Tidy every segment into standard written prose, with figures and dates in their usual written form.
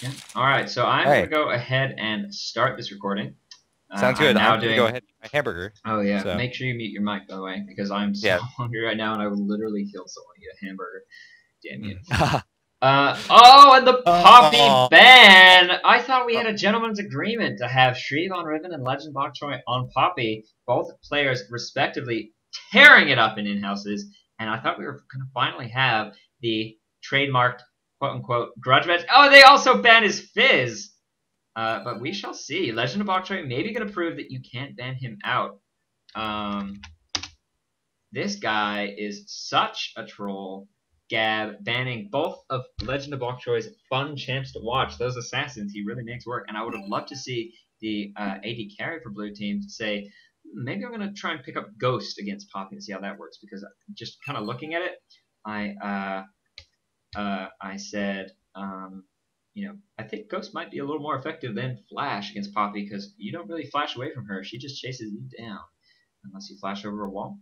Yeah. All right. So I'm All gonna right. go ahead and start this recording. Sounds I'm good. now I'm gonna go doing. ahead and eat my hamburger. Oh yeah. So Make sure you mute your mic, by the way, because I'm so yeah. hungry right now, and I would literally kill someone to get a hamburger. Damn you. Mm. Oh, and the Poppy Oh, ban! I thought we had a gentleman's agreement to have Shreve on Riven and Legend Bok Choy on Poppy, both players respectively tearing it up in in-houses, and I thought we were going to finally have the trademarked quote-unquote grudge match. Oh, they also banned his Fizz! But we shall see. Legend of Bok Choy may be going to prove that you can't ban him out. Um, this guy is such a troll. Gab banning both of Legend of Bok Choy's fun champs to watch. Those assassins, he really makes work. And I would have loved to see the AD carry for blue team say, maybe I'm going to try and pick up Ghost against Poppy and see how that works. Because just kind of looking at it, I said, I think Ghost might be a little more effective than Flash against Poppy because you don't really flash away from her. She just chases you down unless you flash over a wall.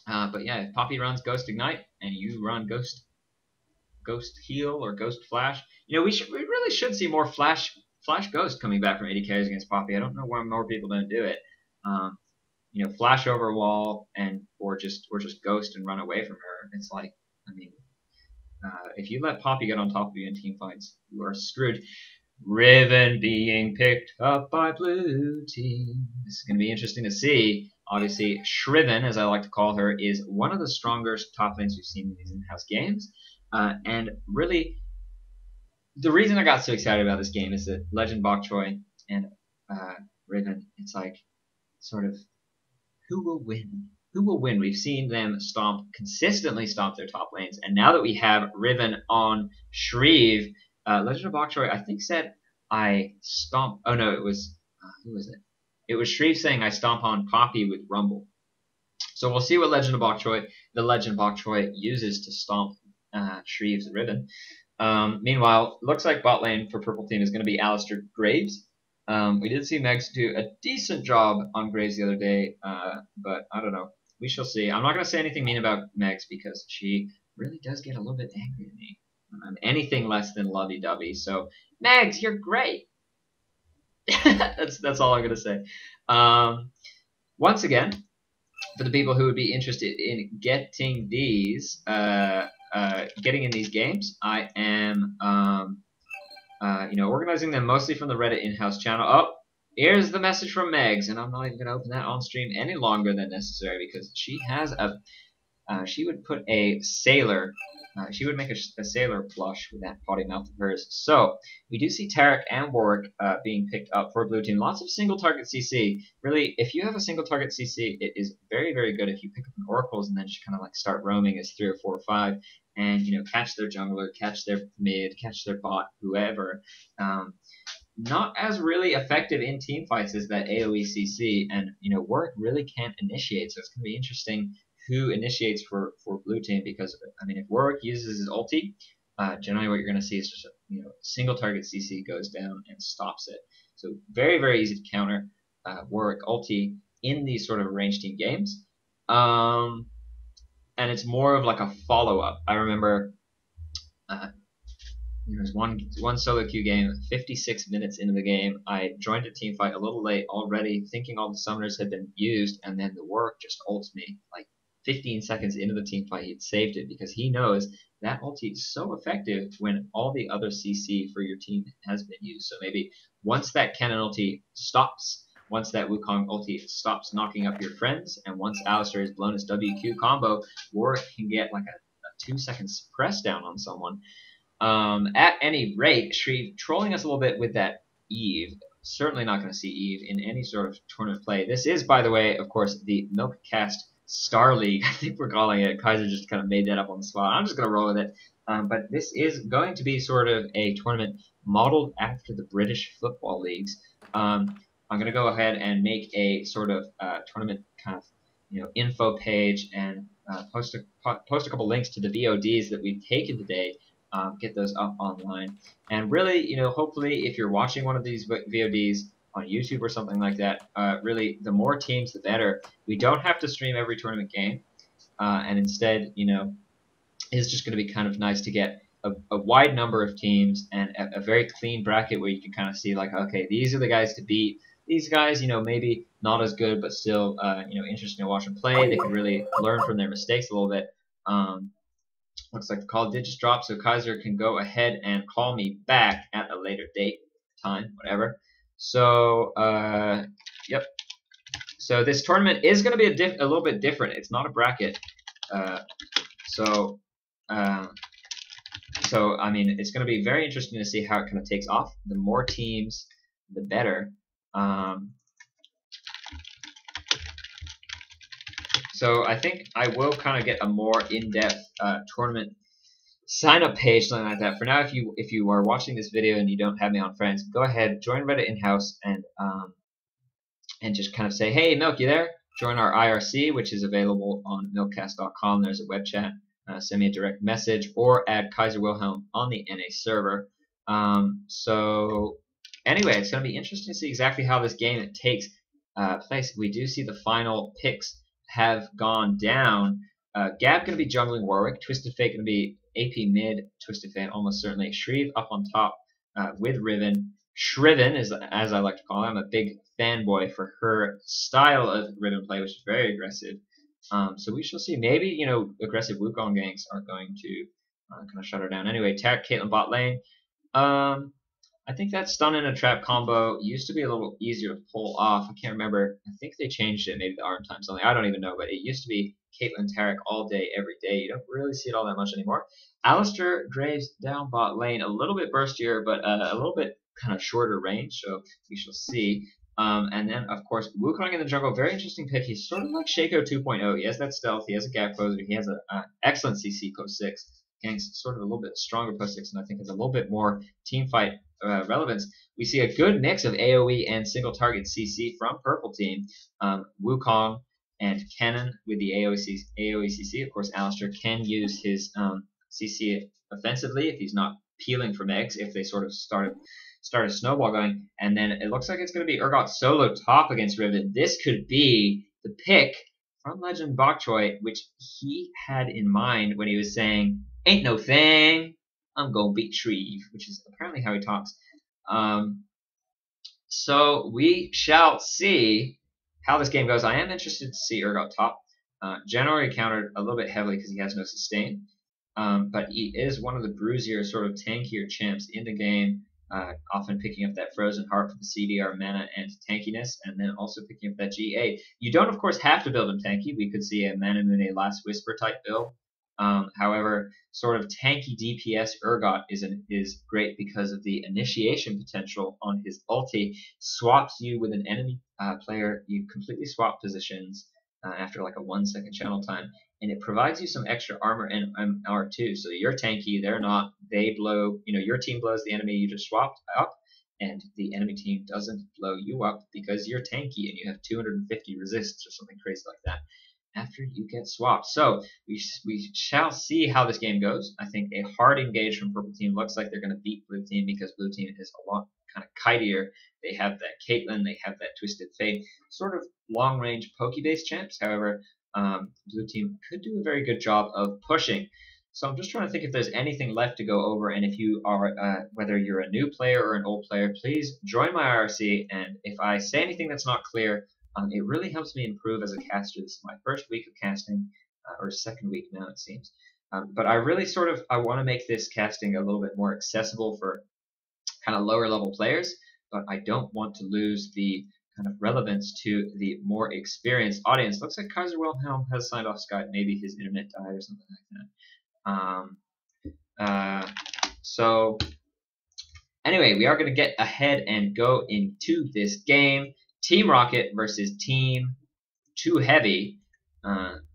But yeah, if Poppy runs Ghost Ignite and you run Ghost Heal or Ghost Flash, we really should see more Flash Ghost coming back from AD carries against Poppy. I don't know why more people don't do it. Flash over a wall or just Ghost and run away from her. It's like, I mean, if you let Poppy get on top of you in team fights, you are screwed. Riven being picked up by blue team. This is going to be interesting to see. Obviously, Shriven, as I like to call her, is one of the strongest top lanes we've seen in these in-house games. And really, the reason I got so excited about this game is that Legend Bok Choy and Riven, it's like sort of who will win? Who will win? We've seen them consistently stomp their top lanes, and now that we have Riven on Shreve, Legend of Bok Choy, I think said I stomp. Oh no, it was who was it? It was Shreve saying I stomp on Poppy with Rumble. So we'll see what Legend of Bok Choy, the Legend Bok Choy uses to stomp Shreve's Riven. Meanwhile, looks like bot lane for purple team is going to be Alistair Graves. We did see Megs do a decent job on Graves the other day, but I don't know. We shall see. I'm not going to say anything mean about Megs because she really does get a little bit angry at me. I'm anything less than lovey-dovey. So, Megs, you're great. That's all I'm going to say. Once again, for the people who would be interested in getting these, getting in these games, I am, organizing them mostly from the Reddit in-house channel. Oh, here's the message from Megs, and I'm not even going to open that on stream any longer than necessary because she has she would put a sailor, she would make a sailor plush with that potty mouth of hers. So we do see Tarek and Warwick being picked up for blue team. Lots of single target CC. Really, if you have a single target CC, it is very, very good if you pick up an oracles and then just kind of like start roaming as 3 or 4 or 5 and catch their jungler, catch their mid, catch their bot, whoever. Not as really effective in team fights as that AoE CC, and Warwick really can't initiate, so it's going to be interesting who initiates for blue team because I mean if Warwick uses his ulti, generally what you're going to see is just single target CC goes down and stops it. So very, very easy to counter Warwick ulti in these sort of range team games, and it's more of like a follow up. I remember there was one solo queue game, 56 minutes into the game. I joined a team fight a little late already, thinking all the summoners had been used, and then the Warwick just ults me like 15 seconds into the team fight. He'd saved it because he knows that ulti is so effective when all the other CC for your team has been used. So maybe once that cannon ulti stops, once that Wukong ulti stops knocking up your friends, and once Alistair has blown his WQ combo, Warwick can get like a 2-second suppress down on someone. At any rate, Shreve trolling us a little bit with that Eve. Certainly not going to see Eve in any sort of tournament play. This is, by the way, of course, the m1lkcast Star League. I think we're calling it. Kaiser just kind of made that up on the spot. I'm just going to roll with it. But this is going to be sort of a tournament modeled after the British football leagues. I'm going to go ahead and make a sort of tournament kind of info page and post a couple links to the VODs that we've taken today. Get those up online. And really, hopefully if you're watching one of these VODs on YouTube or something like that, really the more teams the better. We don't have to stream every tournament game, and instead, it's just going to be kind of nice to get a wide number of teams and a very clean bracket where you can kind of see like, okay, these are the guys to beat. These guys, maybe not as good, but still, interesting to watch them play. They can really learn from their mistakes a little bit. Looks like the call did just drop, so Kaiser can go ahead and call me back at a later date, time, whatever. So, yep. So this tournament is going to be a little bit different. It's not a bracket. So I mean, it's going to be very interesting to see how it kind of takes off. The more teams, the better. So I think I will kind of get a more in-depth tournament sign-up page, something like that. For now, if you are watching this video and you don't have me on Friends, go ahead, join Reddit in-house, and just kind of say, hey, Milk, you there? Join our IRC, which is available on m1lkcast.com. There's a web chat. Send me a direct message or add Kaiser Wilhelm on the NA server. So anyway, it's going to be interesting to see exactly how this game takes place. We do see the final picks have gone down. Gab going to be jungling Warwick. Twisted Fate going to be AP mid. Twisted Fate almost certainly. Shrieve up on top with Riven. SHRIVEN, as I like to call her. I'm a big fanboy for her style of Riven play, which is very aggressive. So we shall see. Maybe, aggressive Wukong ganks are going to kind of shut her down. Anyway, Tarek, Caitlyn bot lane. I think that stun and a trap combo used to be a little easier to pull off. I can't remember. I think they changed it, maybe the arm time something. I don't even know, but it used to be Caitlyn Tarek all day, every day. You don't really see it all that much anymore. Alistair Graves down bot lane, a little bit burstier, but a little bit kind of shorter range, so we shall see. And then, of course, Wukong in the jungle, very interesting pick. He's sort of like Shaco 2.0. He has that stealth, he has a gap closer, he has an excellent CC post 6. Gangs sort of a little bit stronger post 6, and I think has a little bit more team fight relevance. We see a good mix of AoE and single target CC from Purple Team. Wukong and Kennen with the AoE CC. Of course, Alistair can use his CC offensively if he's not peeling from eggs, if they sort of start a snowball going. And then it looks like it's going to be Urgot solo top against Riven. This could be the pick from Legend Bok Choy, which he had in mind when he was saying, ain't no thing, I'm going to beat Shreve, which is apparently how he talks. So we shall see how this game goes. I am interested to see Urgot top. Generally countered a little bit heavily because he has no sustain. But he is one of the bruisier, sort of tankier champs in the game, often picking up that Frozen Heart for the CDR mana and tankiness, and then also picking up that GA. You don't, of course, have to build him tanky. We could see a Manamune Last Whisper type build. However, sort of tanky DPS Urgot is great because of the initiation potential on his ulti. Swaps you with an enemy player. You completely swap positions after like a 1 second channel time. And it provides you some extra armor and R2. So you're tanky, they're not. They blow, your team blows the enemy you just swapped up, and the enemy team doesn't blow you up because you're tanky and you have 250 resists or something crazy like that after you get swapped. So we shall see how this game goes. I think a hard engage from Purple Team. Looks like they're going to beat Blue Team because Blue Team is a lot kind of kitier. They have that Caitlyn, they have that Twisted Fate, sort of long-range Poke-based champs. However, Blue Team could do a very good job of pushing. So I'm just trying to think if there's anything left to go over, and if you are, whether you're a new player or an old player, please join my IRC, and if I say anything that's not clear, it really helps me improve as a caster. This is my first week of casting, or second week now it seems. But I really I want to make this casting a little bit more accessible for kind of lower level players, but I don't want to lose the kind of relevance to the more experienced audience. Looks like Kaiser Wilhelm has signed off Skype. Maybe his internet died or something like that. So anyway, we are going to get ahead and go into this game. Team Rocket versus Team Too Heavy.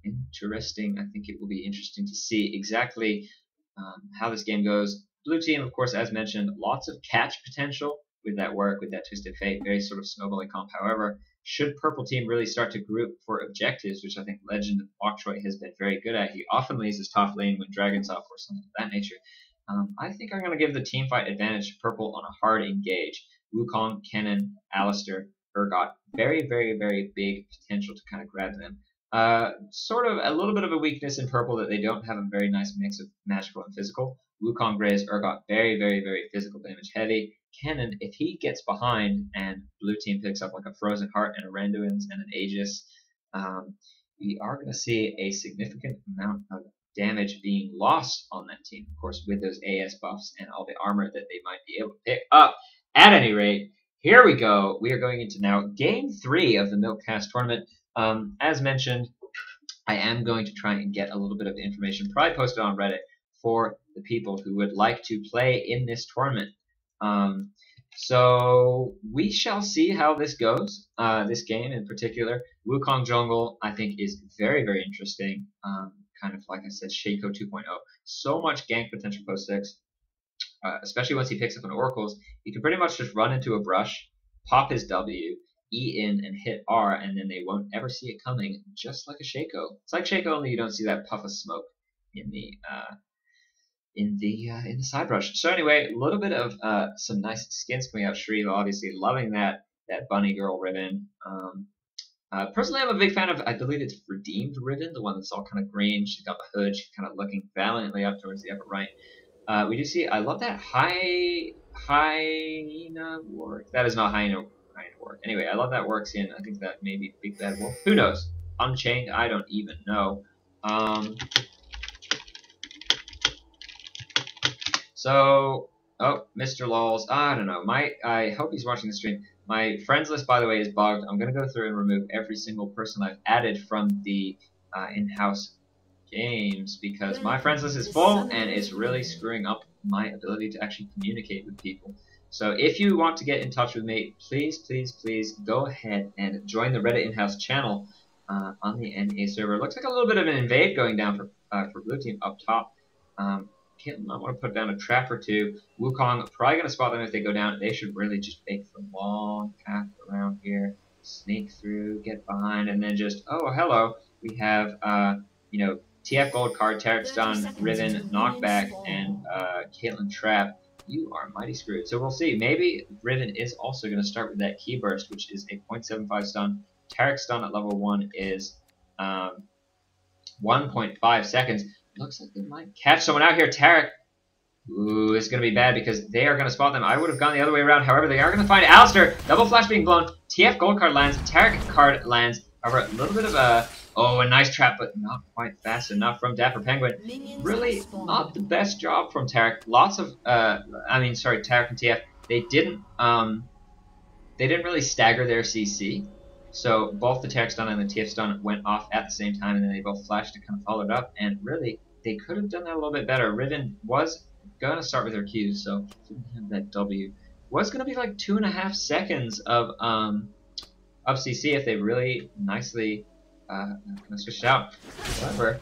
Interesting. I think it will be interesting to see exactly how this game goes. Blue Team, of course, as mentioned, lots of catch potential with that work, with that Twisted Fate, very sort of snowballing comp. However, should Purple Team really start to group for objectives, which I think Legend Bok Choy has been very good at, he often leaves his top lane when Dragon's up or something of that nature. I think I'm going to give the team fight advantage to Purple on a hard engage. Wukong, Kennen, Alistair, Urgot, very, very, very big potential to kind of grab them. Sort of a little bit of a weakness in Purple that they don't have a very nice mix of magical and physical. Wukong Gray's Urgot very, very, very physical damage heavy. Cannon, if he gets behind and blue team picks up like a Frozen Heart and a Randuin's and an Aegis, we are going to see a significant amount of damage being lost on that team, of course, with those AS buffs and all the armor that they might be able to pick up. At any rate, here we go. We are going into now Game 3 of the m1lkcast tournament. As mentioned, I am going to try and get a little bit of information, probably posted on Reddit, for the people who would like to play in this tournament. So we shall see how this goes. This game in particular, Wukong Jungle, I think is very, very interesting. Kind of like I said, Shaco 2.0. So much gank potential post 6, especially once he picks up an Oracles. He can pretty much just run into a brush, pop his W, E in and hit R, and then they won't ever see it coming, just like a Shaco. It's like Shaco, only you don't see that puff of smoke in the side brush. So anyway, a little bit of some nice skins coming out. Shrive, obviously loving that bunny girl ribbon. Personally, I'm a big fan of, I believe it's Redeemed ribbon, the one that's all kind of green. She's got the hood. She's kind of looking valiantly up towards the upper right. We do see, I love that hyena work. That is not hyena work. Anyway, I love that work skin. I think that may be Big Bad Wolf. Who knows? Unchained, I don't even know. So, oh, Mr. Lols, I don't know. I hope he's watching the stream. My friends list, by the way, is bugged. I'm going to go through and remove every single person I've added from the in-house games because my friends list is full and it's really screwing up my ability to actually communicate with people. So if you want to get in touch with me, please, please, please go ahead and join the Reddit in-house channel on the NA server. Looks like a little bit of an invade going down for blue team up top. Caitlyn might want to put down a trap or two. Wukong probably going to spot them if they go down. They should really just make the long path around here, sneak through, get behind, and then just, oh, hello. We have, you know, TF Gold card, Tarek Stun, Riven, Knockback, and Caitlyn Trap. You are mighty screwed. So we'll see. Maybe Riven is also going to start with that Key Burst, which is a 0.75 stun. Tarek Stun at level 1 is 1.5 seconds. Looks like they might catch someone out here. Tarek. Ooh, it's going to be bad because they are going to spot them. I would have gone the other way around. However, they are going to find Alistair. Double flash being blown. TF Gold card lands. Tarek card lands. However, a little bit of a... Oh, a nice trap, but not quite fast enough from Dapper Penguin. Really not the best job from Tarek. Lots of... Tarek and TF. They didn't really stagger their CC. So both the Tarek stun and the TF stun went off at the same time, and then they both flashed and kind of followed up. And really, they could have done that a little bit better. Riven was going to start with their Qs, so didn't have that W. Was going to be like 2.5 seconds of CC if they really nicely kind of switched out. However,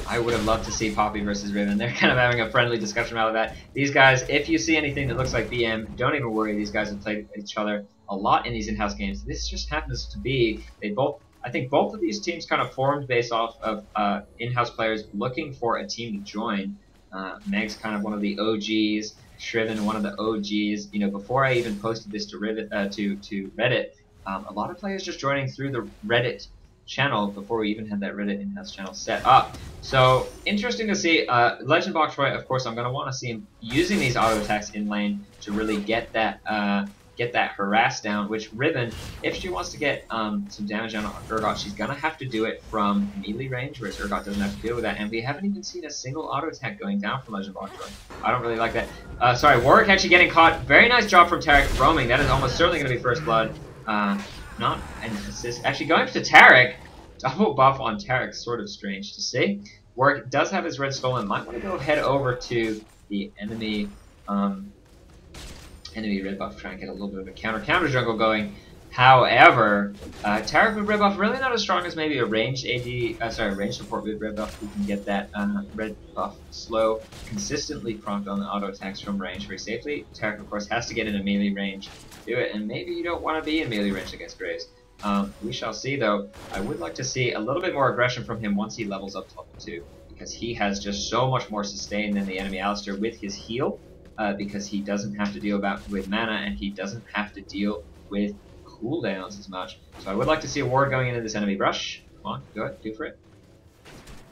I would have loved to see Poppy versus Riven. They're kind of having a friendly discussion about that. These guys, if you see anything that looks like BM, don't even worry. These guys have played each other a lot in these in-house games. This just happens to be I think both of these teams kind of formed based off of in-house players looking for a team to join. Meg's kind of one of the OGs, Shriven one of the OGs. You know, before I even posted this to Reddit, a lot of players just joining through the Reddit channel before we even had that Reddit in-house channel set up. So interesting to see. Legend Box Roy, of course, I'm going to want to see him using these auto attacks in lane to really get that harass down, which Riven, if she wants to get some damage on Urgot, she's going to have to do it from melee range, whereas Urgot doesn't have to deal with that. And we haven't even seen a single auto attack going down from Legend Box Roy. I don't really like that. Sorry, Warwick actually getting caught. Very nice job from Tarek roaming. That is almost certainly going to be first blood. Not an assist. Actually, going up to Tarek. Double buff on Tarek, sort of strange to see. Warwick does have his red stolen. Might want to go head over to the enemy red buff, try and get a little bit of a counter jungle going. However, Tarek with red buff really not as strong as maybe a ranged range support with red buff who can get that red buff slow, consistently prompt on the auto attacks from range very safely. Tarek, of course, has to get into melee range to do it, and maybe you don't want to be in melee range against Graves. We shall see, though. I would like to see a little bit more aggression from him once he levels up to level 2, because he has just so much more sustain than the enemy Alistair with his heal, because he doesn't have to deal with mana, and he doesn't have to deal with cooldowns as much. So I would like to see a ward going into this enemy brush. Come on, go ahead, do for it.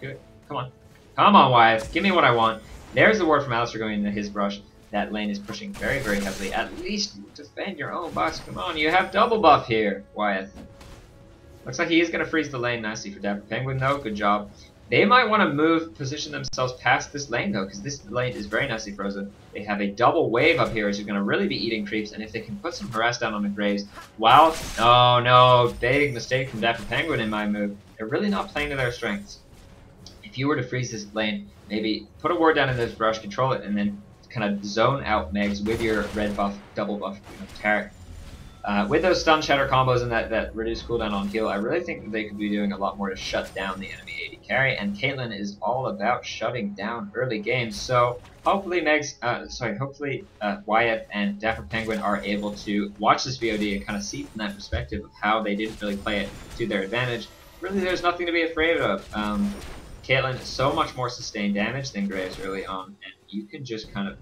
Do it. Come on. Come on, Wyeth. Give me what I want. There's the ward from Alistair going into his brush. That lane is pushing very, very heavily. At least defend your own box. Come on, you have double buff here, Wyeth. Looks like he is going to freeze the lane nicely for Dapper Penguin, though. Good job. They might want to position themselves past this lane, though, because this lane is very nicely frozen. They have a double wave up here, which is going to really be eating creeps, and if they can put some harass down on the Graves, wow, oh no, big mistake from Dapper Penguin in my move. They're really not playing to their strengths. If you were to freeze this lane, maybe put a ward down in this brush, control it, and then kind of zone out Megs with your red buff, double buff, Taric. With those stun shatter combos and that reduced cooldown on heal, I really think that they could be doing a lot more to shut down the enemy AD carry, and Caitlyn is all about shutting down early games, so hopefully Wyeth and Dapper Penguin are able to watch this VOD and kind of see from that perspective of how they didn't really play it to their advantage. Really, there's nothing to be afraid of. Caitlyn is so much more sustained damage than Graves early on, and you can just kind of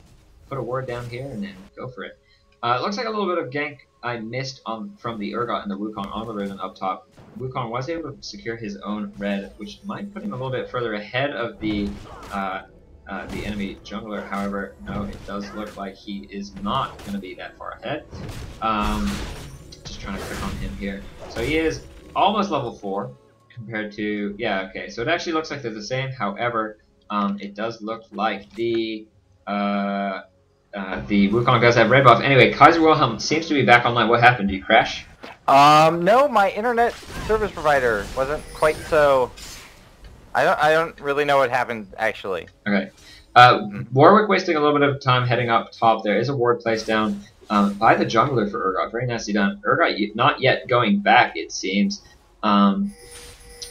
put a ward down here and then go for it. It looks like a little bit of gank I missed from the Urgot and the Wukong on the Riven up top. Wukong was able to secure his own red, which might put him a little bit further ahead of the enemy jungler. However, no, it does look like he is not going to be that far ahead. Just trying to click on him here. So he is almost level 4 compared to, yeah, okay. So it actually looks like they're the same. However, it does look like the Wukong does have red buff. Anyway, Kaiser Wilhelm seems to be back online. What happened? Did you crash? No, my internet service provider wasn't quite so. I don't really know what happened actually. Okay. Warwick wasting a little bit of time heading up top. There is a ward placed down by the jungler for Urgot. Very nicely done. Urgot not yet going back, it seems.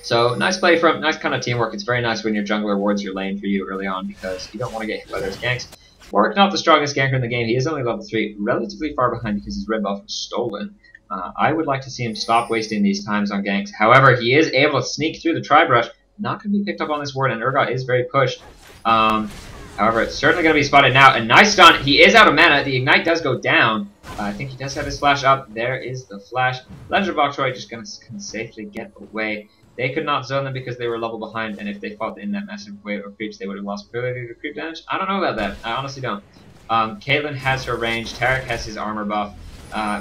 So nice play from nice kind of teamwork. It's very nice when your jungler wards your lane for you early on because you don't want to get hit by those ganks. Warwick not the strongest ganker in the game. He is only level 3, relatively far behind because his red buff was stolen. I would like to see him stop wasting these times on ganks. However, he is able to sneak through the tri-brush. Not going to be picked up on this ward, and Urgot is very pushed. However, it's certainly going to be spotted now. A nice stun. He is out of mana. The ignite does go down. I think he does have his flash up. There is the flash. Legend of Oktroy just going to safely get away. They could not zone them because they were level behind, and if they fought in that massive wave of creeps, they would have lost ability to creep damage. I don't know about that. I honestly don't. Caitlyn has her range. Taric has his armor buff.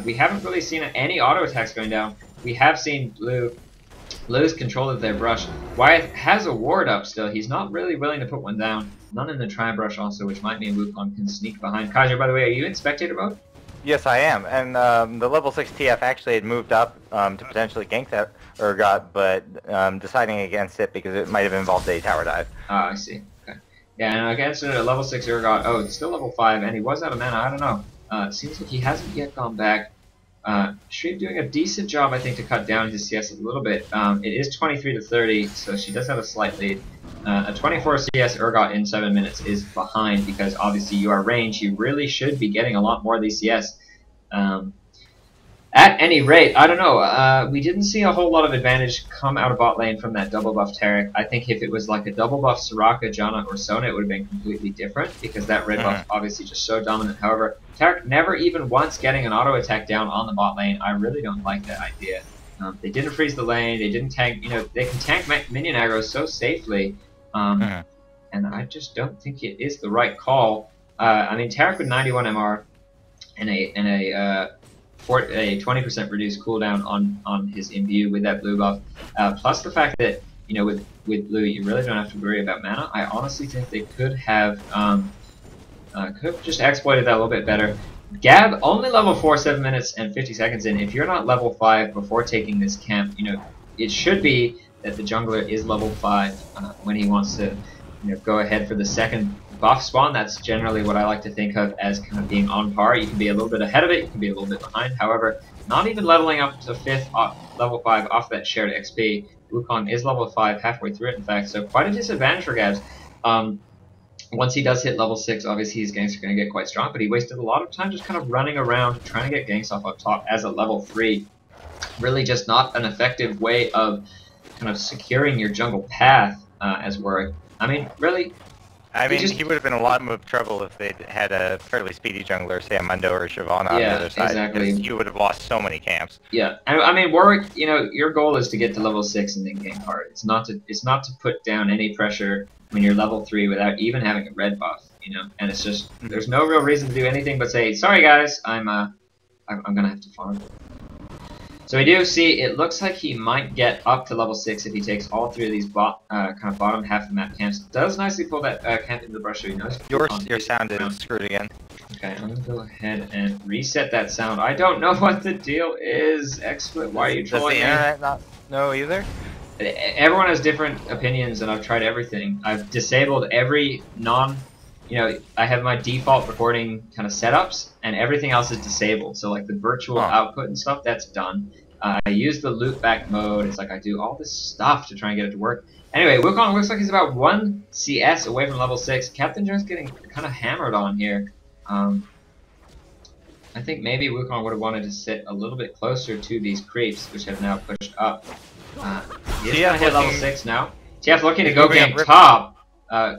We haven't really seen any auto attacks going down. We have seen Blue lose control of their brush. Wyeth has a ward up still. He's not really willing to put one down. None in the tri-brush also, which might mean Wukong can sneak behind. Kaiser, by the way, are you in spectator mode? Yes, I am. And the level 6 TF actually had moved up to potentially gank that Urgot, but deciding against it because it might have involved a tower dive. Ah, I see. Okay. Yeah, and against a level 6 Urgot, oh, it's still level 5, and he was out of mana. I don't know. It seems like he hasn't yet gone back. Shrieve doing a decent job, I think, to cut down his CS a little bit. It is 23 to 30, so she does have a slight lead. A 24 CS Urgot in 7 minutes is behind because obviously you are range. You really should be getting a lot more of these CS. At any rate, I don't know. We didn't see a whole lot of advantage come out of bot lane from that double buff Taric. I think if it was like a double buff Soraka, Janna, or Sona, it would have been completely different because that red buff obviously just so dominant. However, Taric never even once getting an auto attack down on the bot lane. I really don't like that idea. They didn't freeze the lane. They didn't tank. You know, they can tank minion aggro so safely, and I just don't think it is the right call. I mean, Taric with 91 MR and a 20% reduced cooldown on his imbue with that blue buff, plus the fact that, you know, with blue you really don't have to worry about mana. I honestly think they could have just exploited that a little bit better. Gab only level 4, 7 minutes and 50 seconds in. If you're not level 5 before taking this camp, you know, it should be that the jungler is level 5 when he wants to, you know, go ahead for the second buff spawn. That's generally what I like to think of as kind of being on par. You can be a little bit ahead of it, you can be a little bit behind. However, not even leveling up to 5th level 5 off that shared XP. Wukong is level 5 halfway through it, in fact, so quite a disadvantage for Gabs. Once he does hit level 6, obviously his ganks are going to get quite strong, but he wasted a lot of time just kind of running around trying to get ganks off up top as a level 3. Really just not an effective way of kind of securing your jungle path as Warwick. I mean, really, I mean, he would have been a lot of trouble if they'd had a fairly speedy jungler, say a Mundo or Shyvana on the other side. Exactly. You would have lost so many camps. Yeah, and I mean, Warwick, you know, your goal is to get to level 6 and then gain hard. It's not to put down any pressure when you're level 3 without even having a red buff, you know. And it's just there's no real reason to do anything but say, sorry guys, I'm gonna have to farm. So we do see it looks like he might get up to level 6 if he takes all 3 of these kind of bottom half of the map camps. Does nicely pull that camp into the brush, so he knows. Your sound is screwed again. Okay, I'm gonna go ahead and reset that sound. I don't know what the deal is. XSplit, why are you trolling me? Does the internet not know either? Everyone has different opinions, and I've tried everything. I've disabled every you know, I have my default recording kind of setups, and everything else is disabled. So like the virtual output and stuff, that's done. I use the loopback mode. It's like I do all this stuff to try and get it to work. Anyway, Wukong looks like he's about 1 CS away from level 6. Captain Jones getting kind of hammered on here. I think maybe Wukong would have wanted to sit a little bit closer to these creeps, which have now pushed up. He is going to hit level 6 now. TF looking to go game top.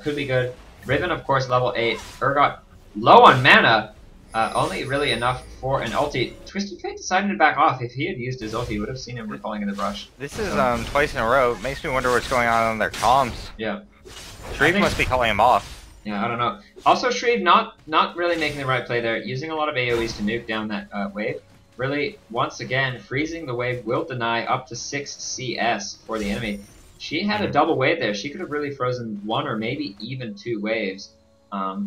Could be good. Riven, of course, level 8. Urgot, low on mana. Only really enough for an ulti. Twisted Fate decided to back off. If he had used his ulti, you would have seen him recalling in the brush. This is twice in a row. It makes me wonder what's going on their comms. Yeah. Shrieve must be calling him off. Yeah, I don't know. Also, Shrieve not really making the right play there. Using a lot of AoEs to nuke down that wave. Really, once again, freezing the wave will deny up to 6 CS for the enemy. She had a double wave there. She could have really frozen 1 or maybe even 2 waves.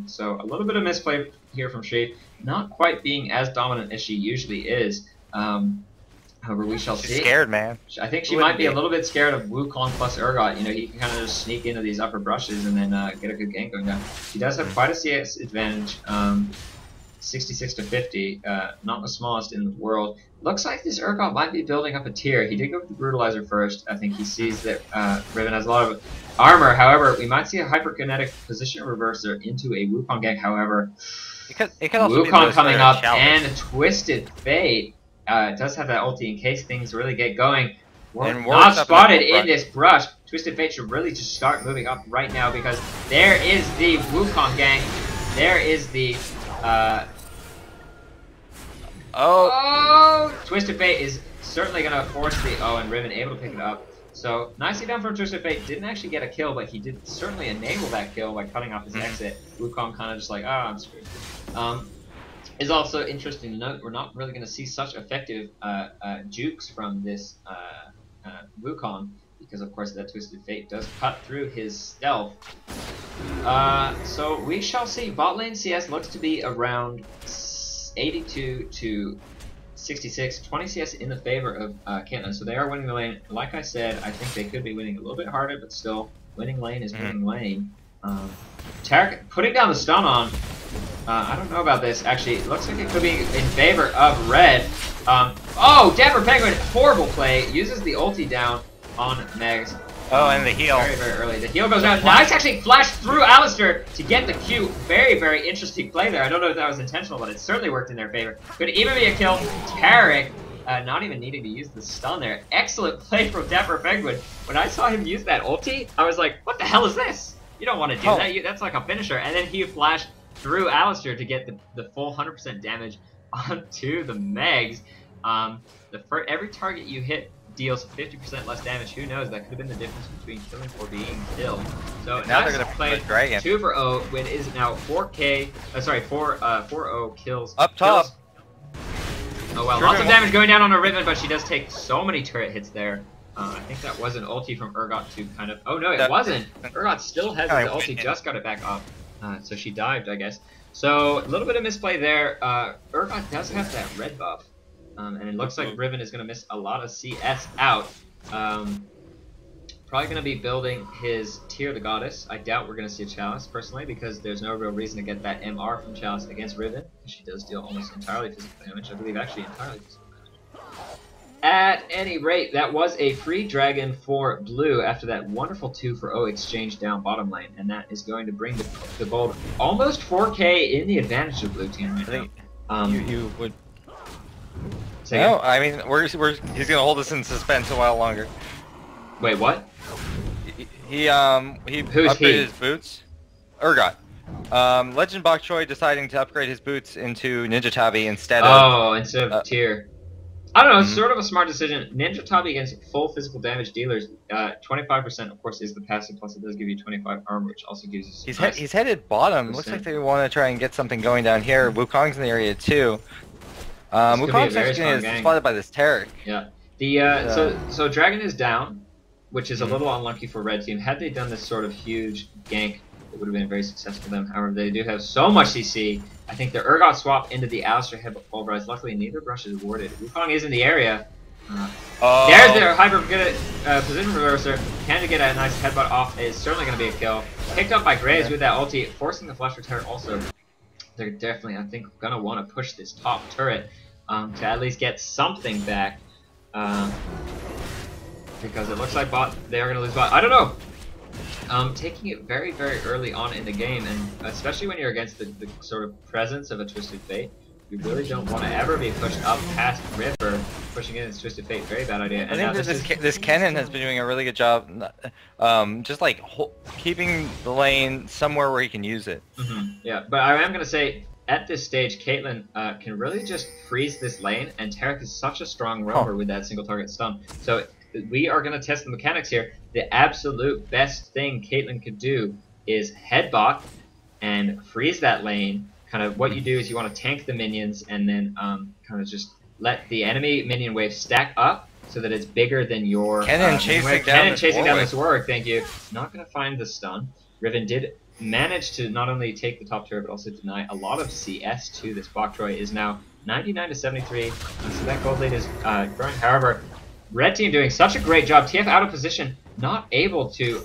So a little bit of misplay here from Shrieve. Not quite being as dominant as she usually is. However, we shall see. She's scared, man. I think she might be a little bit scared of Wukong plus Urgot. You know, he can kind of just sneak into these upper brushes and then get a good gank going down. She does have quite a CS advantage. 66 to 50, not the smallest in the world. Looks like this Urgot might be building up a tier. He did go with the Brutalizer first. I think he sees that Riven has a lot of armor. However, we might see a hyperkinetic position reverser into a Wukong gank. However, it could also Wukong be coming up challenge. and Twisted Fate does have that ulti in case things really get going. And Not spotted in this brush. Twisted Fate should really just start moving up right now because there is the Wukong gank. There is the Twisted Fate is certainly gonna force the and Riven able to pick it up. So nicely done from Twisted Fate. Didn't actually get a kill, but he did certainly enable that kill by cutting off his exit. Wukong kind of just like, I'm screwed. Is also interesting to note we're not really gonna see such effective jukes from this Wukong because of course that Twisted Fate does cut through his stealth. So we shall see. Bot lane CS looks to be around 82 to 66, 20 CS in the favor of Caitlyn. So they are winning the lane. Like I said, I think they could be winning a little bit harder, but still, winning lane is winning lane. Tarek putting down the stun on. I don't know about this. Actually, it looks like it could be in favor of red. Dapper Penguin, horrible play. Uses the ulti down on Megs. And the heal. Very, very early. The heal goes out. Nice actually flashed through Alistair to get the Q. Very, very interesting play there. I don't know if that was intentional, but it certainly worked in their favor. Could even be a kill. Tarek, not even needing to use the stun there. Excellent play from Dapper Penguin. When I saw him use that ulti, I was like, what the hell is this? You don't want to do that. That's like a finisher. And then he flashed through Alistair to get the full 100% damage onto the Megs. Every target you hit deals 50% less damage. Who knows? That could have been the difference between killing or being killed. So now they're gonna play Dragon. 2 for 0. Win is now 4-0 kills. Up top. Oh well, lots of damage going down on a Riven, but she does take so many turret hits there. I think that was an ulti from Urgot to kind of. Oh no, it wasn't. Urgot still has the ulti, just got it back up. So she dived, I guess. So a little bit of misplay there. Urgot does have that red buff. And it looks like Riven is going to miss a lot of CS out. Probably going to be building his Tear the Goddess. I doubt we're going to see a Chalice, personally, because there's no real reason to get that MR from Chalice against Riven. She does deal almost entirely physical damage. I believe actually entirely physical damage. At any rate, that was a free dragon for blue after that wonderful 2 for 0 exchange down bottom lane. And that is going to bring the gold almost 4K in the advantage of blue team right now. You would... No, I mean, he's gonna hold us in suspense a while longer. Wait, what? He upgraded his boots. Urgot. Legend Bok Choy deciding to upgrade his boots into Ninja Tabi instead instead of tier. I don't know, it's sort of a smart decision. Ninja Tabi against full physical damage dealers, 25% of course is the passive, plus it does give you 25 armor, which also gives you he's headed bottom. Looks like they want to try and get something going down here. Wukong's in the area too. Wukong's actually is spotted by this Taric. Yeah. So Dragon is down, which is a little unlucky for red team. Had they done this sort of huge gank, it would have been very successful for them. However, they do have so much CC. I think the Urgot swap into the Alistair headbutt pulverize. Luckily, neither brush is awarded. Wukong is in the area. There's their hyper good position reverser. Can get a nice headbutt off is certainly going to be a kill. Picked up by Graves with that ulti, forcing the flash for turret also. They're definitely, I think, going to want to push this top turret to at least get something back. Because it looks like they are going to lose bot. I don't know. Taking it very, very early on in the game, and especially when you're against the sort of presence of a Twisted Fate, you really don't want to ever be pushed up past River. Pushing in Twisted Fate, very bad idea. And I think this Kennen has been doing a really good job, just like keeping the lane somewhere where he can use it. Yeah, but I am going to say, at this stage, Caitlyn can really just freeze this lane, and Taric is such a strong roamer with that single target stun. So we are going to test the mechanics here. The absolute best thing Caitlyn could do is headbot and freeze that lane. Kind of what you do is you want to tank the minions and then kind of just let the enemy minion wave stack up so that it's bigger than your Kennen chasing down this Warwick. Thank you. Not going to find the stun. Riven did manage to not only take the top turret but also deny a lot of CS to this Bok Choy. Is now 99 to 73. So that gold lead is growing. However, red team doing such a great job. TF out of position, not able to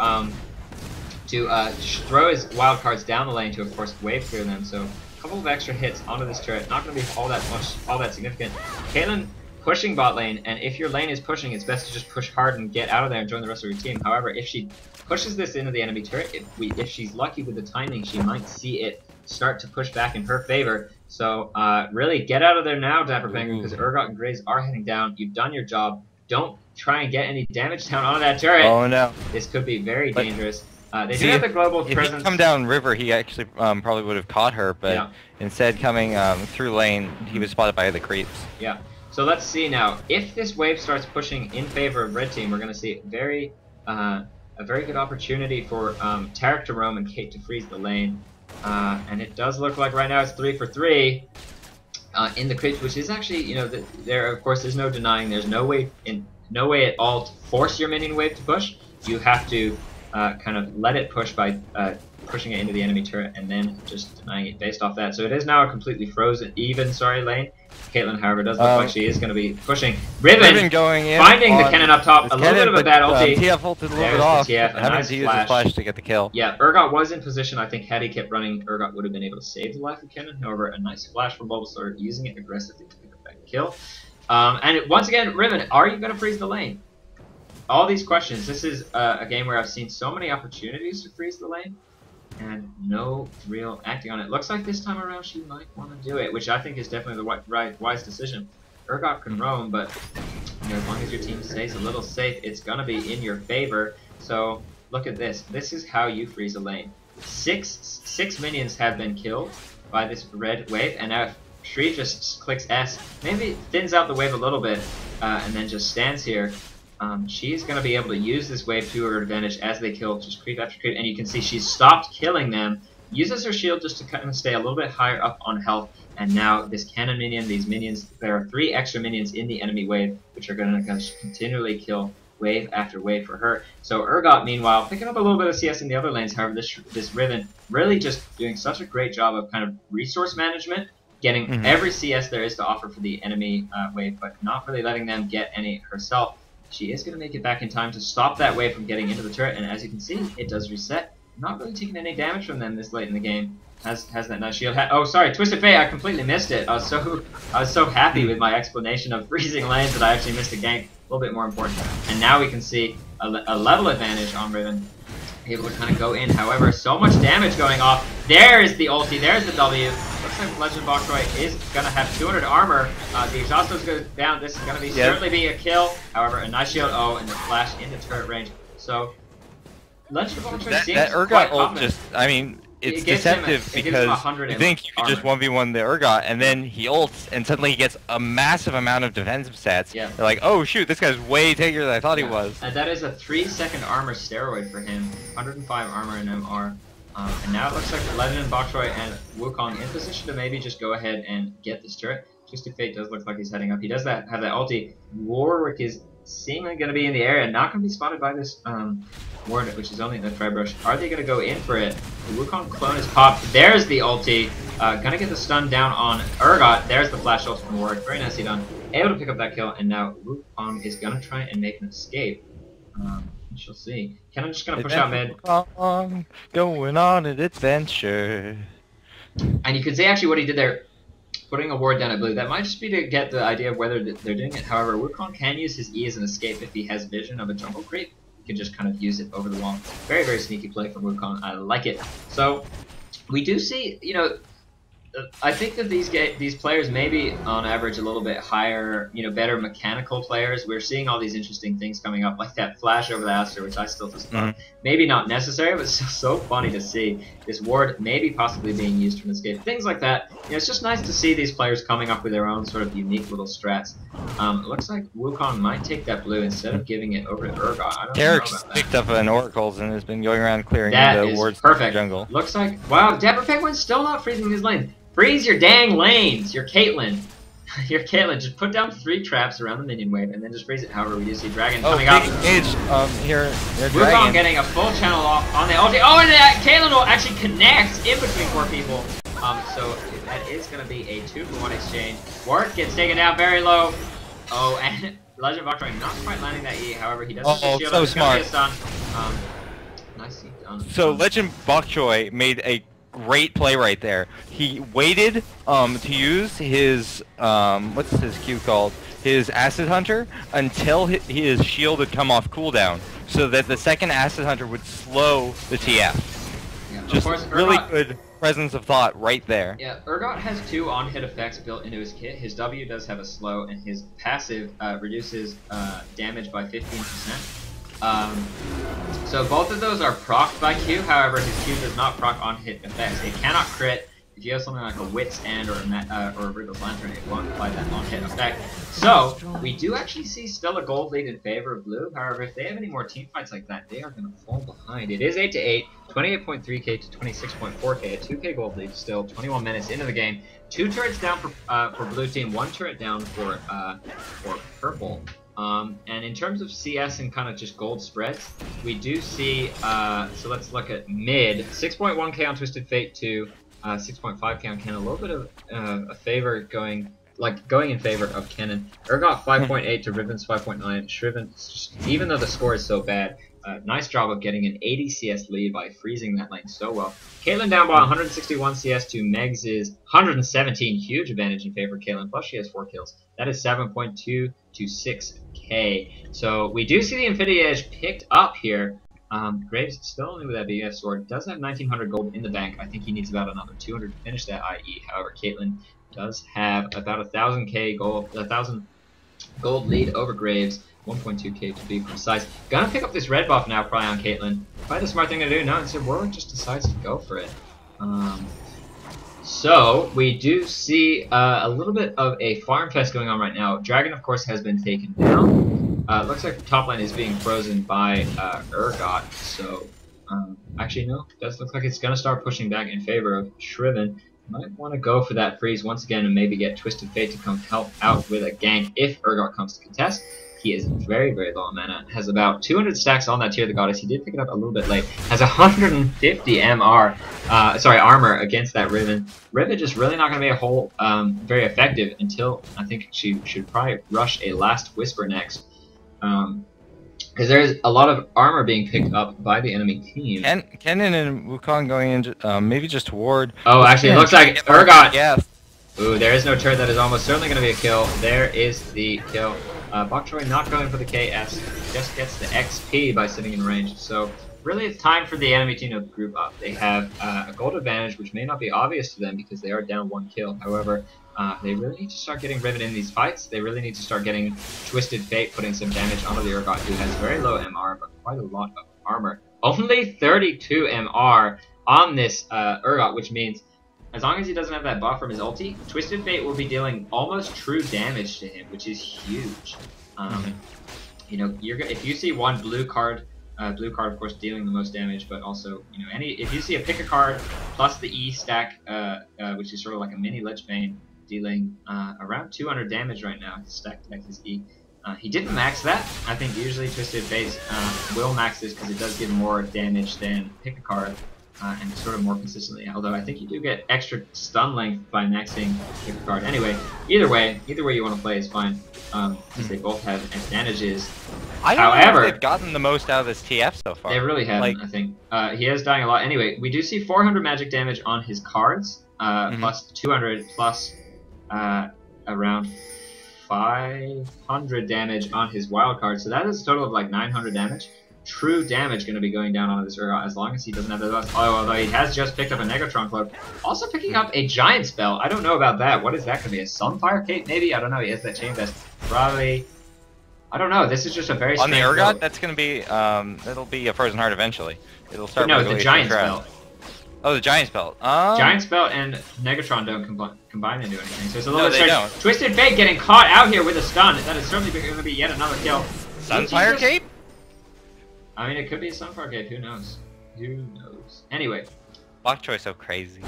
throw his wild cards down the lane to, of course, wave clear them. So a couple of extra hits onto this turret, not going to be all that significant. Caitlyn pushing bot lane, and if your lane is pushing, it's best to just push hard and get out of there and join the rest of your team. However, if she pushes this into the enemy turret, if she's lucky with the timing, she might see it start to push back in her favor. So really get out of there now, Dapper Penguin, because Urgot and Graves are heading down. You've done your job. Don't try and get any damage down onto that turret. Oh no. This could be very dangerous. They do have the global presence. If he come down river, he actually probably would have caught her, but instead coming through lane, he was spotted by the creeps. Yeah. So let's see now. If this wave starts pushing in favor of red team, we're going to see a very good opportunity for Taric to roam and Kate to freeze the lane. And it does look like right now it's 3 for 3. In the creeps, which is actually, you know, there of course there's no denying. There's no way at all to force your minion wave to push. You have to kind of let it push by pushing it into the enemy turret and then just denying it based off that. So it is now a completely frozen, lane. Caitlyn, however, does look like she is going to be pushing. Riven going in, finding the Kennen up top. A little bit of a bad ulti. TF ulted a little bit off. TF, having to use his flash to get the kill. Yeah, Urgot was in position. I think had he kept running, Urgot would have been able to save the life of Kennen. However, a nice flash from Bulbasaur, using it aggressively to pick up that kill. Once again, Riven, are you going to freeze the lane? All these questions. This is a game where I've seen so many opportunities to freeze the lane and no real acting on it. Looks like this time around she might want to do it, which I think is definitely the wise decision. Urgot can roam, but you know, as long as your team stays a little safe, it's going to be in your favor. So look at this. This is how you freeze a lane. Six minions have been killed by this red wave, and now if Shri just clicks S, maybe thins out the wave a little bit, and then just stands here, she's going to be able to use this wave to her advantage as they kill, just creep after creep, and you can see she's stopped killing them, uses her shield just to kind of stay a little bit higher up on health, and now this cannon minion, these minions, there are 3 extra minions in the enemy wave, which are going to continually kill wave after wave for her. So Urgot, meanwhile, picking up a little bit of CS in the other lanes. However, this Riven really just doing such a great job of kind of resource management, getting every CS there is to offer for the enemy wave, but not really letting them get any herself. She is going to make it back in time to stop that wave from getting into the turret, and as you can see, it does reset. Not really taking any damage from them this late in the game. Has that nice shield. Oh, sorry, Twisted Fate, I completely missed it. I was so happy with my explanation of freezing lanes that I actually missed a gank. A little bit more important. And now we can see a level advantage on Riven. Able to kind of go in. However, so much damage going off. There's the ulti. There's the W. Looks like Legend Bok Choy is going to have 200 armor. The exhaust goes down. This is going to certainly be a kill. However, a nice shield. Oh, and the flash into turret range. So, Legend Bok Choy seems that Urgot quite ult confident. just, I mean, it's It gives him deceptive it gives him because 100 you think you could just armor. 1v1 the Urgot, and then he ults, and suddenly he gets a massive amount of defensive stats. Yeah. They're like, oh shoot, this guy's way tankier than I thought he Yeah. was. That is a 3-second armor steroid for him. 105 armor in MR. And now it looks like Legend and Bok Choy and Wukong in position to maybe just go ahead and get this turret. Twisted Fate does look like he's heading up. He does have that ulti. Warwick is seemingly going to be in the area, not going to be spotted by this ward, which is only in the Tribrush. Are they going to go in for it? The Wukong clone is popped. There's the ulti. Gonna get the stun down on Urgot. There's the flash ult from Warwick. Very nicely done. Able to pick up that kill, and now Wukong is going to try and make an escape. We shall see. Kennen just going to push out mid. Going on an adventure. And you can see actually what he did there, putting a ward down at blue. That might just be to get the idea of whether they're doing it. However, Wukong can use his E as an escape if he has vision of a jungle creep. He can just kind of use it over the wall. Very, very sneaky play from Wukong. I like it. So, we do see, you know, I think that these players may be on average a little bit higher, you know, better mechanical players. We're seeing all these interesting things coming up, like that flash over the Aster, which I still just thought maybe not necessary, but it's so funny to see this ward maybe possibly being used from escape. Things like that. You know, it's just nice to see these players coming up with their own sort of unique little strats. It looks like Wukong might take that blue instead of giving it over to Urgot. I don't know about that. Picked up an Oracles and has been going around clearing the wards perfect. in the jungle. Looks like, wow, Dapper Penguin's still not freezing his lanes. Freeze your dang lanes! You're Caitlyn. You're Caitlyn. Just put down 3 traps around the minion wave and then just freeze it. However, we do see Dragon coming up. Engage, here, Wukong getting a full channel off on the ulti. Oh, and Caitlyn will actually connect in between 4 people. So that is going to be a 2-for-1 exchange. Warwick gets taken down very low. Oh, and Legend Bok Choy not quite landing that E. However, he does have the shield. So smart. Nicely done. So Legend Bok Choy made a great play right there. He waited to use his what's his Q called? His Acid Hunter until his shield had come off cooldown, so that the second Acid Hunter would slow the TF. Yeah, just of course, really good presence of thought right there. Yeah, Urgot has 2 on-hit effects built into his kit. His W does have a slow, and his passive reduces damage by 15%. So both of those are procced by Q, however his Q does not proc on-hit effects. It cannot crit. If you have something like a Wit's End or a Wriggle's Lantern, it won't apply that on-hit effect. So, we do actually see still a gold lead in favor of blue. However, if they have any more team fights like that, they are going to fall behind. It is 8-8, 28.3k to 26.4k, a 2k gold lead still, 21 minutes into the game. 2 turrets down for blue team, 1 turret down for purple. And in terms of CS and kind of just gold spreads, we do see, so let's look at mid, 6.1k on Twisted Fate to 6.5k on Kennen, a little bit of a favor going in favor of Kennen. Urgot 5.8 to Riven's 5.9. Shriven, even though the score is so bad, nice job of getting an 80 CS lead by freezing that lane so well. Caitlyn down by 161 CS to Meg's 117, huge advantage in favor of Caitlyn, plus she has 4 kills. That is 7.2 to 6k. So we do see the Infinity Edge picked up here. Graves still only with that BS sword, does have 1900 gold in the bank. I think he needs about another 200 to finish that IE. However, Caitlyn does have about 1,000 gold lead over Graves, 1.2k to be precise. Gonna pick up this red buff now, probably on Caitlyn. Probably the smart thing to do. No, instead Warwick just decides to go for it. So we do see a little bit of a farm fest going on right now. Dragon, of course, has been taken down. Looks like the top lane is being frozen by Urgot. So actually, no, it does look like it's gonna start pushing back in favor of Shriven. Might want to go for that freeze once again and maybe get Twisted Fate to come help out with a gank if Urgot comes to contest. He is very, very low on mana. Has about 200 stacks on that Tear of the Goddess. He did pick it up a little bit late. Has 150 armor against that Riven. Riven just really not going to be a whole very effective until I think she should probably rush a last Whisper next. Because there's a lot of armor being picked up by the enemy team. Kennen and Wukong going into maybe just toward. Oh, actually, it looks like Urgot. Yes. Ooh, there is no turret. That is almost certainly going to be a kill. There is the kill. Bok Choy not going for the KS. Just gets the XP by sitting in range. So really, it's time for the enemy team to group up. They have a gold advantage, which may not be obvious to them because they are down 1 kill. However, they really need to start getting Riven in these fights. They really need to start getting Twisted Fate, putting some damage onto the Urgot, who has very low MR, but quite a lot of armor. Only 32 MR on this Urgot, which means as long as he doesn't have that buff from his ulti, Twisted Fate will be dealing almost true damage to him, which is huge. You know, if you see one blue card, of course, dealing the most damage, but also, you know, if you see a pick a card plus the E stack, which is sort of like a mini Lich Bane, dealing around 200 damage right now. His stack deck is E. He didn't max that. I think usually Twisted Fate will max this because it does give more damage than pick a card. And sort of more consistently, although I think you do get extra stun length by maxing pick a card. Anyway, either way you want to play is fine, because they both have advantages. I don't know if they've gotten the most out of this TF so far. They really haven't, I think. He is dying a lot. Anyway, we do see 400 magic damage on his cards, plus 200 plus around 500 damage on his wild card. So that is a total of like 900 damage. True damage going to be going down on this Urgot as long as he doesn't have the buff. Oh, although he has just picked up a Negatron Cloak. Also picking up a Giant Spell. I don't know about that. What is that going to be? A Sunfire Cape maybe? I don't know. He has that Chain Vest. Probably. I don't know. This is just a very on the Urgot, build. That's going to be, it'll be a Frozen Heart eventually. It'll start no, the Giant Spell. Oh, the Giant Spell. Giant Spell and Negatron don't combine into anything. So it's a little bit strange. Don't. Twisted Fate getting caught out here with a stun. That is certainly going to be yet another kill. Sunfire Cape? I mean, it could be a Sunfire Cape. Who knows? Who knows? Anyway. Block choice so crazy.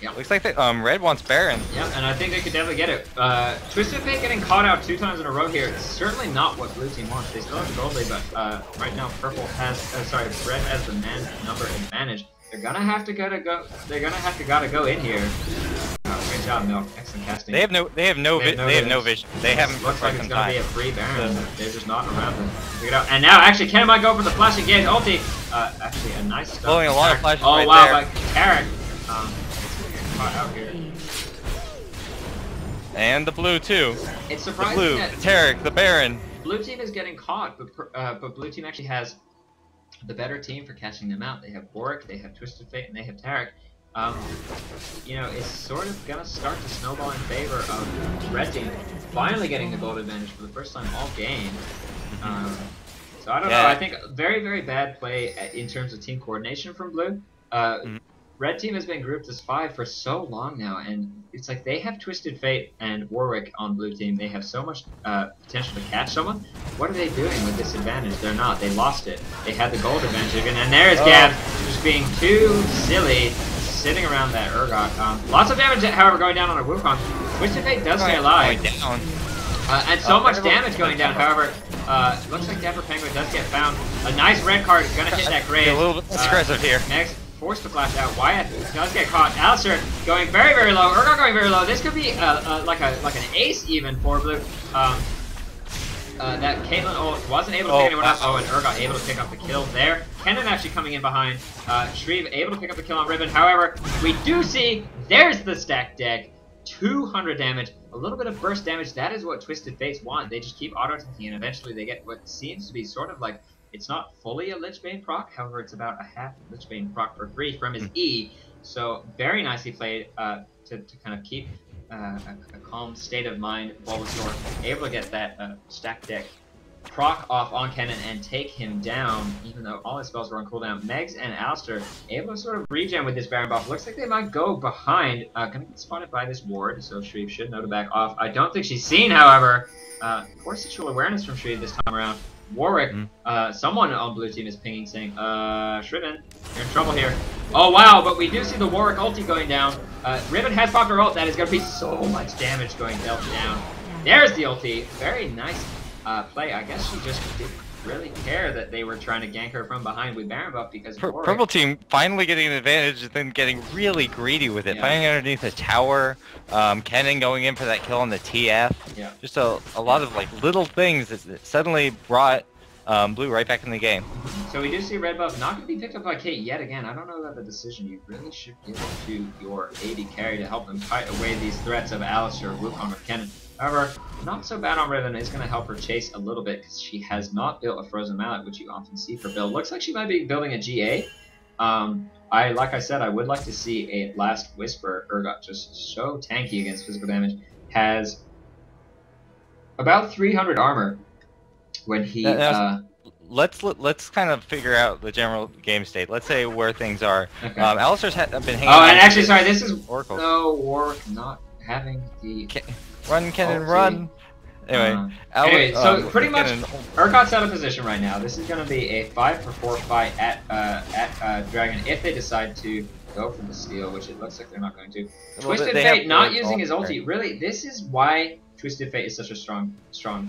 Yeah. Looks like Red wants Baron. Yeah, and I think they could definitely get it. Twisted Fate getting caught out 2 times in a row here. It's certainly not what blue team wants. They still have Goldie, but right now purple has, red has the man number advantage. They're gonna have to gotta go in here. Great job, Milk. Excellent casting. They have no vision. They haven't. Looks like it's gonna be a free Baron. They're just not around them. Figure it out. And now, actually, Ken might go for the flashing gaze ulti. Actually, a nice stuff. Blowing a lot of flashes. Oh right wow, there. but Carrick, it's gonna get caught out here. And the blue too. It's surprising the blue, that the Tarek, the Baron. Blue team is getting caught, but blue team actually has the better team for catching them out. They have Warwick, they have Twisted Fate, and they have Tarek. You know, it's sort of gonna start to snowball in favor of red team finally getting the gold advantage for the first time all game. So I don't know. I think very, very bad play in terms of team coordination from blue. Red team has been grouped as 5 for so long now, and it's like they have Twisted Fate and Warwick on blue team. They have so much potential to catch someone. What are they doing with this advantage? They're not. They lost it. They had the gold advantage again, and there's Gab just being too silly, sitting around that Urgot. Lots of damage, however, going down on a Wukong. Twisted Fate does stay alive. And so much damage going down, however, looks like Dapper Penguin does get found. A nice red card is going to hit that grave. A little bit aggressive here. Next, forced to flash out. Wyatt does get caught. Alistair going very, very low. Urgot going very low. This could be like an ace even for blue. That Caitlyn ult wasn't able to pick anyone up. Oh, and Urgot able to pick up the kill there. Kennen actually coming in behind. Shreve able to pick up the kill on Ribbon. However, we do see there's the stack deck. 200 damage, a little bit of burst damage. That is what Twisted Fates want. They just keep auto-attacking, and eventually they get what seems to be sort of like, it's not fully a Lich Bane proc, however, it's about a half Lich Bane proc for free from his E. So very nicely played to kind of keep a calm state of mind. Bulbasaur able to get that stack deck proc off on Kennen and take him down, even though all his spells were on cooldown. Megs and Alistair able to sort of regen with this Baron buff. Looks like they might go behind. Gonna get spotted by this ward, so Shreve should know to back off. I don't think she's seen, however. Poor situational awareness from Shreve this time around. Warwick, someone on blue team is pinging, saying, Shriven, you're in trouble here. Oh wow, but we do see the Warwick ulti going down. Riven has popped her ult. That is gonna be so much damage going dealt down. There's the ulti. Very nice play. I guess she just didn't really care that they were trying to gank her from behind with Baron buff because Purple team finally getting an advantage and then getting really greedy with it. Finding underneath the tower, Kennen going in for that kill on the TF. Yeah. Just a lot of like little things that suddenly brought blue right back in the game. So we do see red buff not going to be picked up by Kate yet again. I don't know about the decision. You really should give it to your AD carry to help them fight away these threats of Alistair, Wukong, or Kennen. However, not so bad on Riven is going to help her chase a little bit because she has not built a Frozen Mallet, which you often see for build. Looks like she might be building a GA. Like I said, I would like to see a Last Whisper. Urgot just so tanky against physical damage. Has about 300 armor when he... let's kind of figure out the general game state. Let's say where things are. Okay. Alistair's been hanging. Oh, and actually, sorry, this is Oracle. no Warwick not having the Run, Kennen, run. Anyway, anyway, so pretty much Kennen, Urgot's out of position right now. This is going to be a 5-for-4 fight at Dragon if they decide to go for the steal, which it looks like they're not going to. Well, Twisted Fate not using his ulti. Really, this is why Twisted Fate is such a strong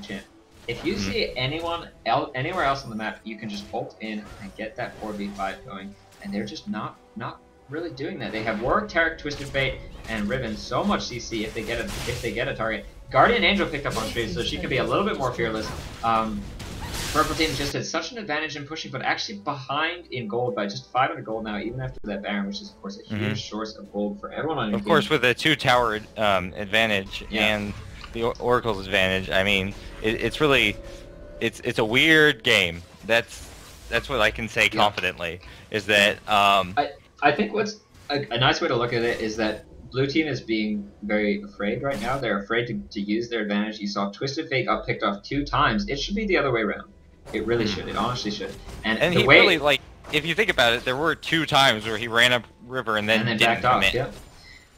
champ. If you see anywhere else on the map, you can just ult in and get that 4v5 going, and they're just not really doing that. They have Warwick, Taric, Twisted Fate, and Riven so much CC if they get a target. Guardian Angel picked up on Shrieve, so she can be a little bit more fearless. Purple team just had such an advantage in pushing, but actually behind in gold by just 500 gold now, even after that Baron, which is of course a huge source of gold for everyone on your team. Of course, with a 2-tower advantage and the Oracle's advantage, I mean, it's really, it's a weird game. That's what I can say confidently. Is that I think what's a nice way to look at it is that Blue team is being very afraid right now. They're afraid to use their advantage. You saw Twisted Fate got picked off 2 times. It should be the other way around. It really should. It honestly should. And the he way, really, like, if you think about it, there were 2 times where he ran up river and then didn't backed off. commit. Yeah.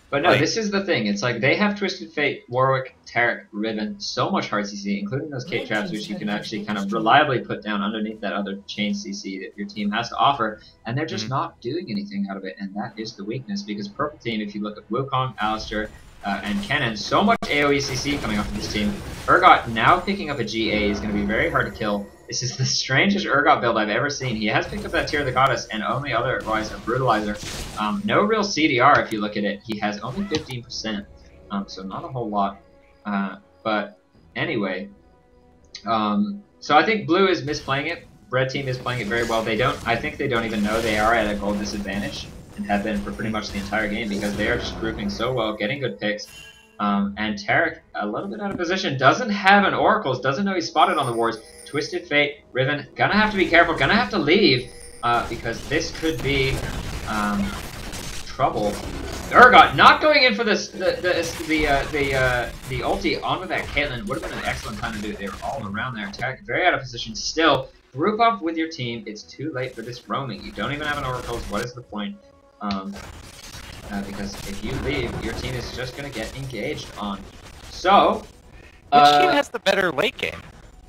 But no, this is the thing. It's like they have Twisted Fate, Warwick, Taric, Riven, so much hard CC, including those Kate traps, which you can actually kind of reliably put down underneath that other chain CC that your team has to offer, and they're just not doing anything out of it, and that is the weakness, because Purple team, if you look at Wukong, Alistair, and Kennen, so much AoE CC coming off of this team. Urgot now picking up a GA is going to be very hard to kill. This is the strangest Urgot build I've ever seen. He has picked up that Tear of the Goddess and only otherwise a Brutalizer. No real CDR if you look at it. He has only 15%, so not a whole lot. But anyway, so I think Blue is misplaying it. Red team is playing it very well. I think they don't even know they are at a gold disadvantage and have been for pretty much the entire game because they are just grouping so well, getting good picks. And Taric, a little bit out of position, doesn't have an Oracles, doesn't know he's spotted on the wards. Twisted Fate, Riven, gonna have to be careful, gonna have to leave, because this could be trouble. Urgot not going in for this, the ulti onto that Caitlyn would have been an excellent time to do it. They were all around there. Taric very out of position still. Group up with your team. It's too late for this roaming. You don't even have an Oracles. What is the point? Because if you leave, your team is just going to get engaged on. So, which team has the better late game?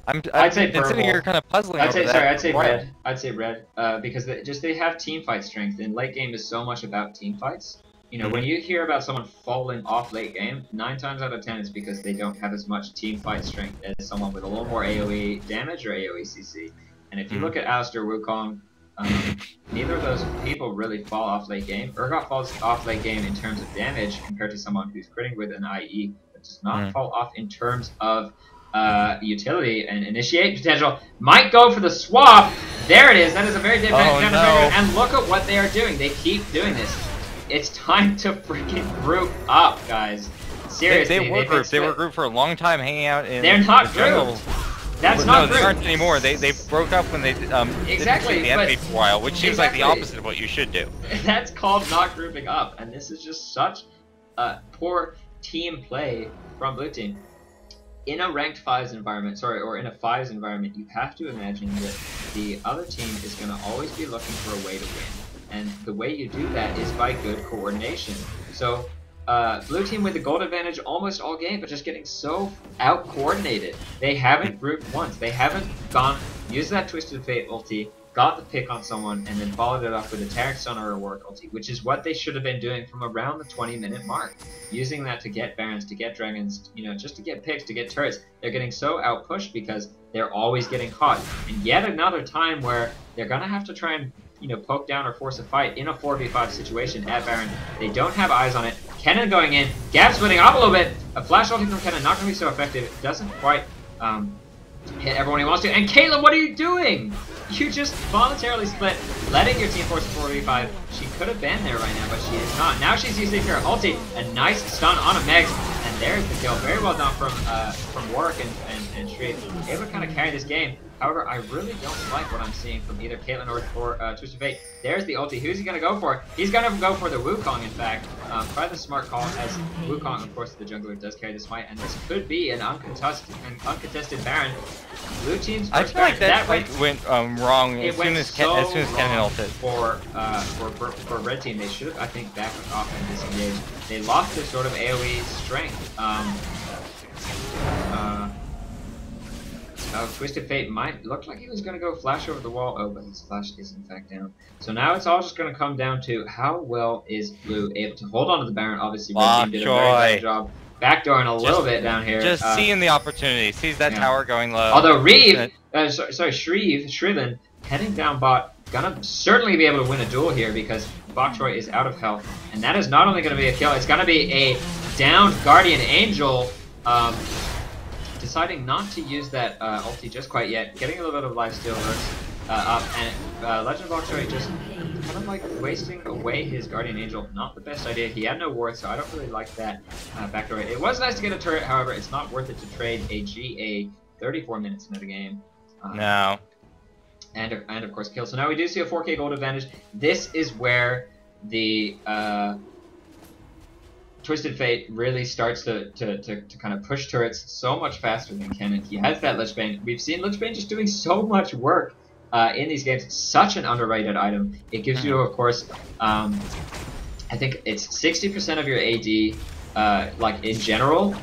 I'd say purple. Sitting here kind of puzzling. I'd say red. I'd say red. Because they have team fight strength, and late game is so much about team fights. You know, when you hear about someone falling off late game, 9 times out of 10 it's because they don't have as much team fight strength as someone with a little more AoE damage or AoE CC. And if you look at Alistair, Wukong, neither of those people really fall off late game. Urgot falls off late game in terms of damage compared to someone who's critting with an IE, but does not fall off in terms of utility and initiate potential. Might go for the swap. There it is. That is a very damage trigger. And look at what they are doing. They keep doing this. It's time to freaking group up, guys. Seriously. They were grouped. They were grouped for a long time, hanging out in. They're not grouped. That's not no, they aren't anymore. They broke up when they exactly didn't the enemy for a while, which seems like the opposite of what you should do. That's called not grouping up, and this is just such poor team play from Blue team. In a ranked 5s environment, or in a 5s environment, you have to imagine that the other team is going to always be looking for a way to win. And the way you do that is by good coordination. So, Blue team with the gold advantage almost all game, but just getting so out-coordinated. They haven't grouped once. They haven't used that Twisted Fate ulti, got the pick on someone, and then followed it up with a Taric Stun or a Warwick ulti, which is what they should have been doing from around the 20-minute mark. Using that to get Barons, to get Dragons, you know, just to get picks, to get turrets. They're getting so out-pushed because they're always getting caught. And yet another time where they're going to have to try and, you know, poke down or force a fight in a 4v5 situation at Baron. They don't have eyes on it. Kennen going in, gap splitting up a little bit. A flash ulti from Kennen, not going to be so effective. It doesn't quite hit everyone he wants to. And Caitlyn, what are you doing? You just voluntarily split, letting your team force a 4v5. She could have been there right now, but she is not. Now she's using her ulti. A nice stun on a Megs, and there's the kill. Very well done from Warwick and Shrieve. Able to kind of carry this game. However, I really don't like what I'm seeing from either Caitlyn or Twisted Fate. There's the ulti. Who's he going to go for? He's going to go for the Wukong, in fact. Probably the smart call, as Wukong, of course, the jungler, does carry the smite, and this could be an uncontested Baron. Blue team's first I feel like that Baron. fight went wrong as soon as Kennen ulted. For red team, they should have, I think, backed off and disengaged. They lost their sort of AoE strength. Twisted Fate might look like he was going to go flash over the wall. Oh, but his flash is in fact down. So now it's all just going to come down to how well is Blue able to hold on to the Baron. Obviously, red team did a very bad job backdooring a little bit down here. Just seeing the opportunity. Sees that tower going low. Although Shriven, heading down bot, gonna certainly be able to win a duel here because Bok Choy is out of health. And that is not only going to be a kill, it's going to be a downed Guardian Angel. Deciding not to use that ulti just quite yet, getting a little bit of lifesteal up, and Legend of Bok Choy just kind of like wasting away his Guardian Angel. Not the best idea. He had no ward, so I don't really like that backdoor. It was nice to get a turret, however, it's not worth it to trade a GA 34 minutes into the game. No. And of course kill. So now we do see a 4K gold advantage. This is where the Twisted Fate really starts to kind of push turrets so much faster than Kennen. He has that Lich Bane. We've seen Lich Bane just doing so much work in these games. It's such an underrated item. It gives you, of course, I think it's 60% of your AD, like in general.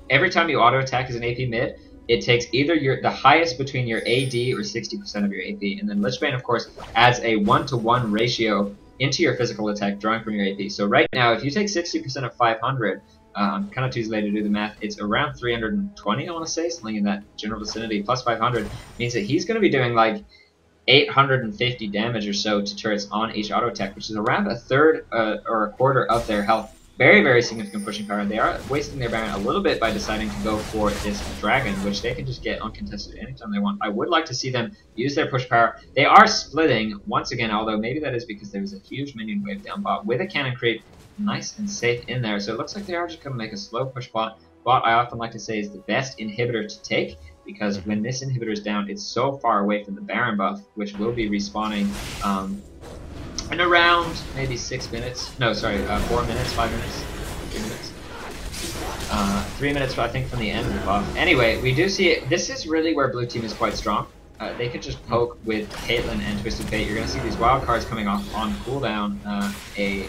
Every time you auto attack as an AP mid, it takes either the highest between your AD or 60% of your AP. And then Lich Bane, of course, adds a 1-to-1 ratio into your physical attack, drawing from your AP. So right now, if you take 60% of 500, I'm kind of too late to do the math, it's around 320, I want to say, something in that general vicinity, plus 500, means that he's going to be doing like 850 damage or so to turrets on each auto attack, which is around a third or a quarter of their health. Very, very significant pushing power. They are wasting their Baron a little bit by deciding to go for this Dragon, which they can just get uncontested anytime they want. I would like to see them use their push power. They are splitting once again, although maybe that is because there was a huge minion wave down bot with a cannon creep nice and safe in there. So it looks like they are just going to make a slow push bot. Bot, I often like to say, is the best inhibitor to take, because when this inhibitor is down, it's so far away from the Baron buff, which will be respawning in around maybe 6 minutes. No, sorry, 4 minutes, 5 minutes, 3 minutes. 3 minutes, I think, from the end of the buff. Anyway, we do see it. This is really where blue team is quite strong. They could just poke with Caitlyn and Twisted Fate. You're going to see these wild cards coming off on cooldown. A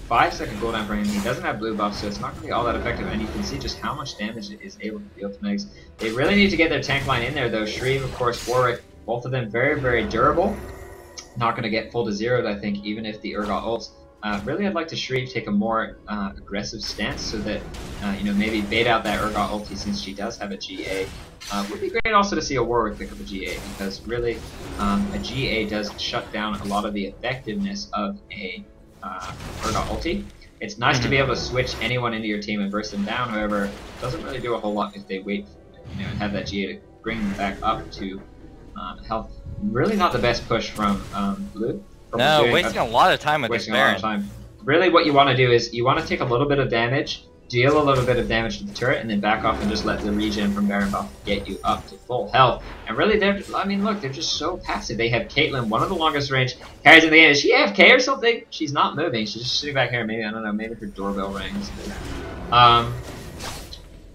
5-second cooldown for him. He doesn't have blue buff, so it's not going to be all that effective. And you can see just how much damage it is able to deal to Megs. They really need to get their tank line in there, though. Shrieve, of course, Warwick, both of them very, very durable. Not going to get full to zeroed, I think, even if the Urgot ults. Really, I'd like to Shrieve take a more aggressive stance so that, you know, maybe bait out that Urgot ulti since she does have a GA. Would be great also to see a Warwick pick up a GA, because really, a GA does shut down a lot of the effectiveness of a Urgot ulti. It's nice to be able to switch anyone into your team and burst them down, however, it doesn't really do a whole lot if they wait, you know, and have that GA to bring them back up to health. Really not the best push from blue. No, wasting a lot of time with this Baron. Really what you want to do is you want to take a little bit of damage, deal a little bit of damage to the turret, and then back off and just let the regen from Baron buff get you up to full health. And really, I mean, look, they're just so passive. They have Caitlyn, one of the longest range carries in the game. Is she AFK or something? She's not moving. She's just sitting back here. Maybe, I don't know, maybe her doorbell rings.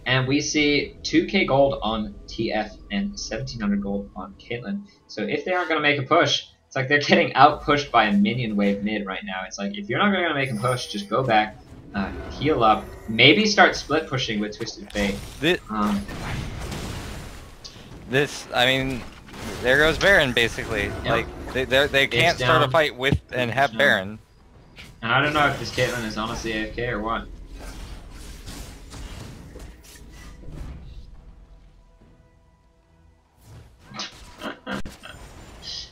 And we see 2k gold on TF and 1700 gold on Caitlyn. So if they aren't going to make a push, it's like they're getting out-pushed by a minion wave mid right now. It's like, if you're not going to make a push, just go back, heal up, maybe start split pushing with Twisted Fate. I mean, there goes Baron, basically. Yeah. Like, they can't start a fight with and have Baron. And I don't know if this Caitlyn is honestly AFK or what.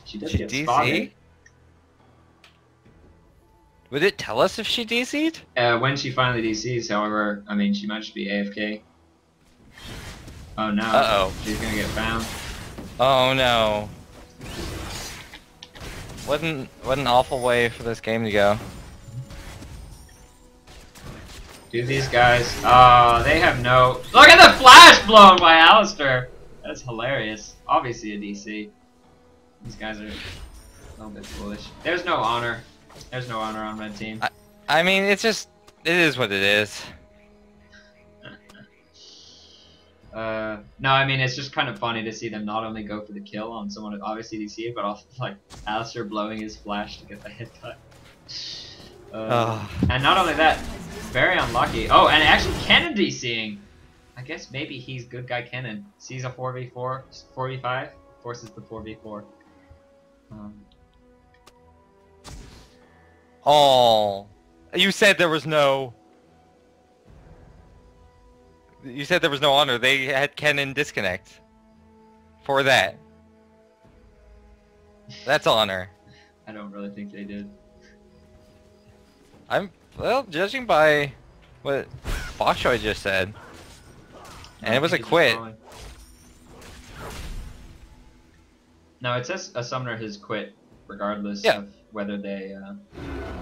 She does get spotted. Would it tell us if she DC'd? When she finally DCs, however, I mean, she might just be AFK. Oh no. Uh-oh. She's gonna get found. Oh no. What an awful way for this game to go. Do these guys... Oh, they have no... Look at the flash blown by Alistair! That's hilarious. Obviously a DC. These guys are a little bit foolish. There's no honor. There's no honor on red team. I mean, it's just, it is what it is. No, I mean, it's just kind of funny to see them not only go for the kill on someone who obviously DC, but also like Alistair blowing his flash to get the hit cut. And not only that, very unlucky. Oh, and actually Kennen DCing. I guess maybe he's good guy Kennen. Sees a 4v4, 4v5, forces the 4v4. Oh, you said there was no. You said there was no honor. They had Kennen disconnect. For that. That's honor. I don't really think they did. Well, judging by what bok choy just said. And it was a quit. No, it says a summoner has quit, regardless Yeah. of whether they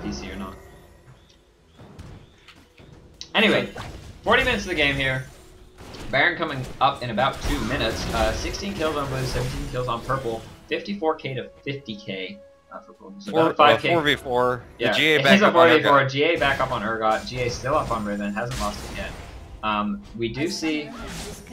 DC or not. Anyway, 40 minutes of the game here. Baron coming up in about 2 minutes. 16 kills on blue, 17 kills on purple, 54k to 50k for blue. So another 5k. 4v4. Yeah, The GA he's back a up on 4v4. Urgot. GA back up on Urgot. GA still up on Riven, hasn't lost it yet. We do see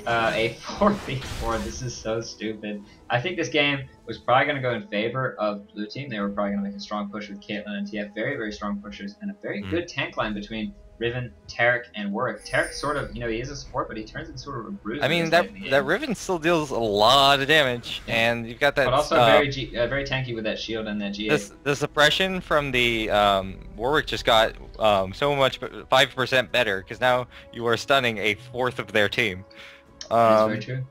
a 4v4. This is so stupid. I think this game was probably going to go in favor of blue team. They were probably going to make a strong push with Caitlyn and TF. Very, very strong pushers and a very good tank line between Riven, Taric, and Warwick. Taric sort of, you know, he is a support, but he turns into sort of a bruiser. I mean, that Riven still deals a lot of damage, and you've got that. But also very tanky with that shield and that GA. The suppression from the Warwick just got so much 5% better, because now you are stunning a fourth of their team. That's very true.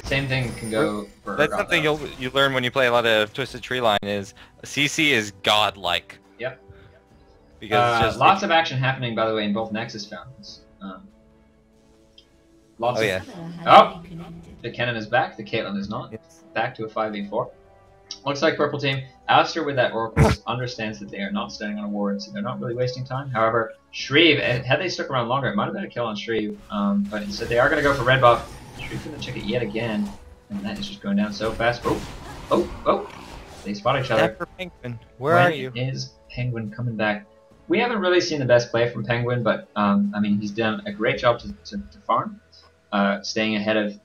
Same thing can go for That's something you learn when you play a lot of Twisted Tree Line is CC is godlike. Yep. Because just lots of action happening, by the way, in both Nexus fountains. Lots of... yeah. Oh! The Kennen is back, the Caitlyn is not. Yes. Back to a 5v4. Looks like purple team. Alistair with that Oracle understands that they are not standing on a ward, so they're not really wasting time. However, Shrieve, had they stuck around longer, it might have been a kill on Shrieve. But instead they are going to go for red buff. Shrieve's going to check it yet again. And that is just going down so fast. Oh! They spot each other. Dapper Penguin, where are you? Is Penguin coming back? We haven't really seen the best play from Penguin, but I mean, he's done a great job to farm, staying ahead of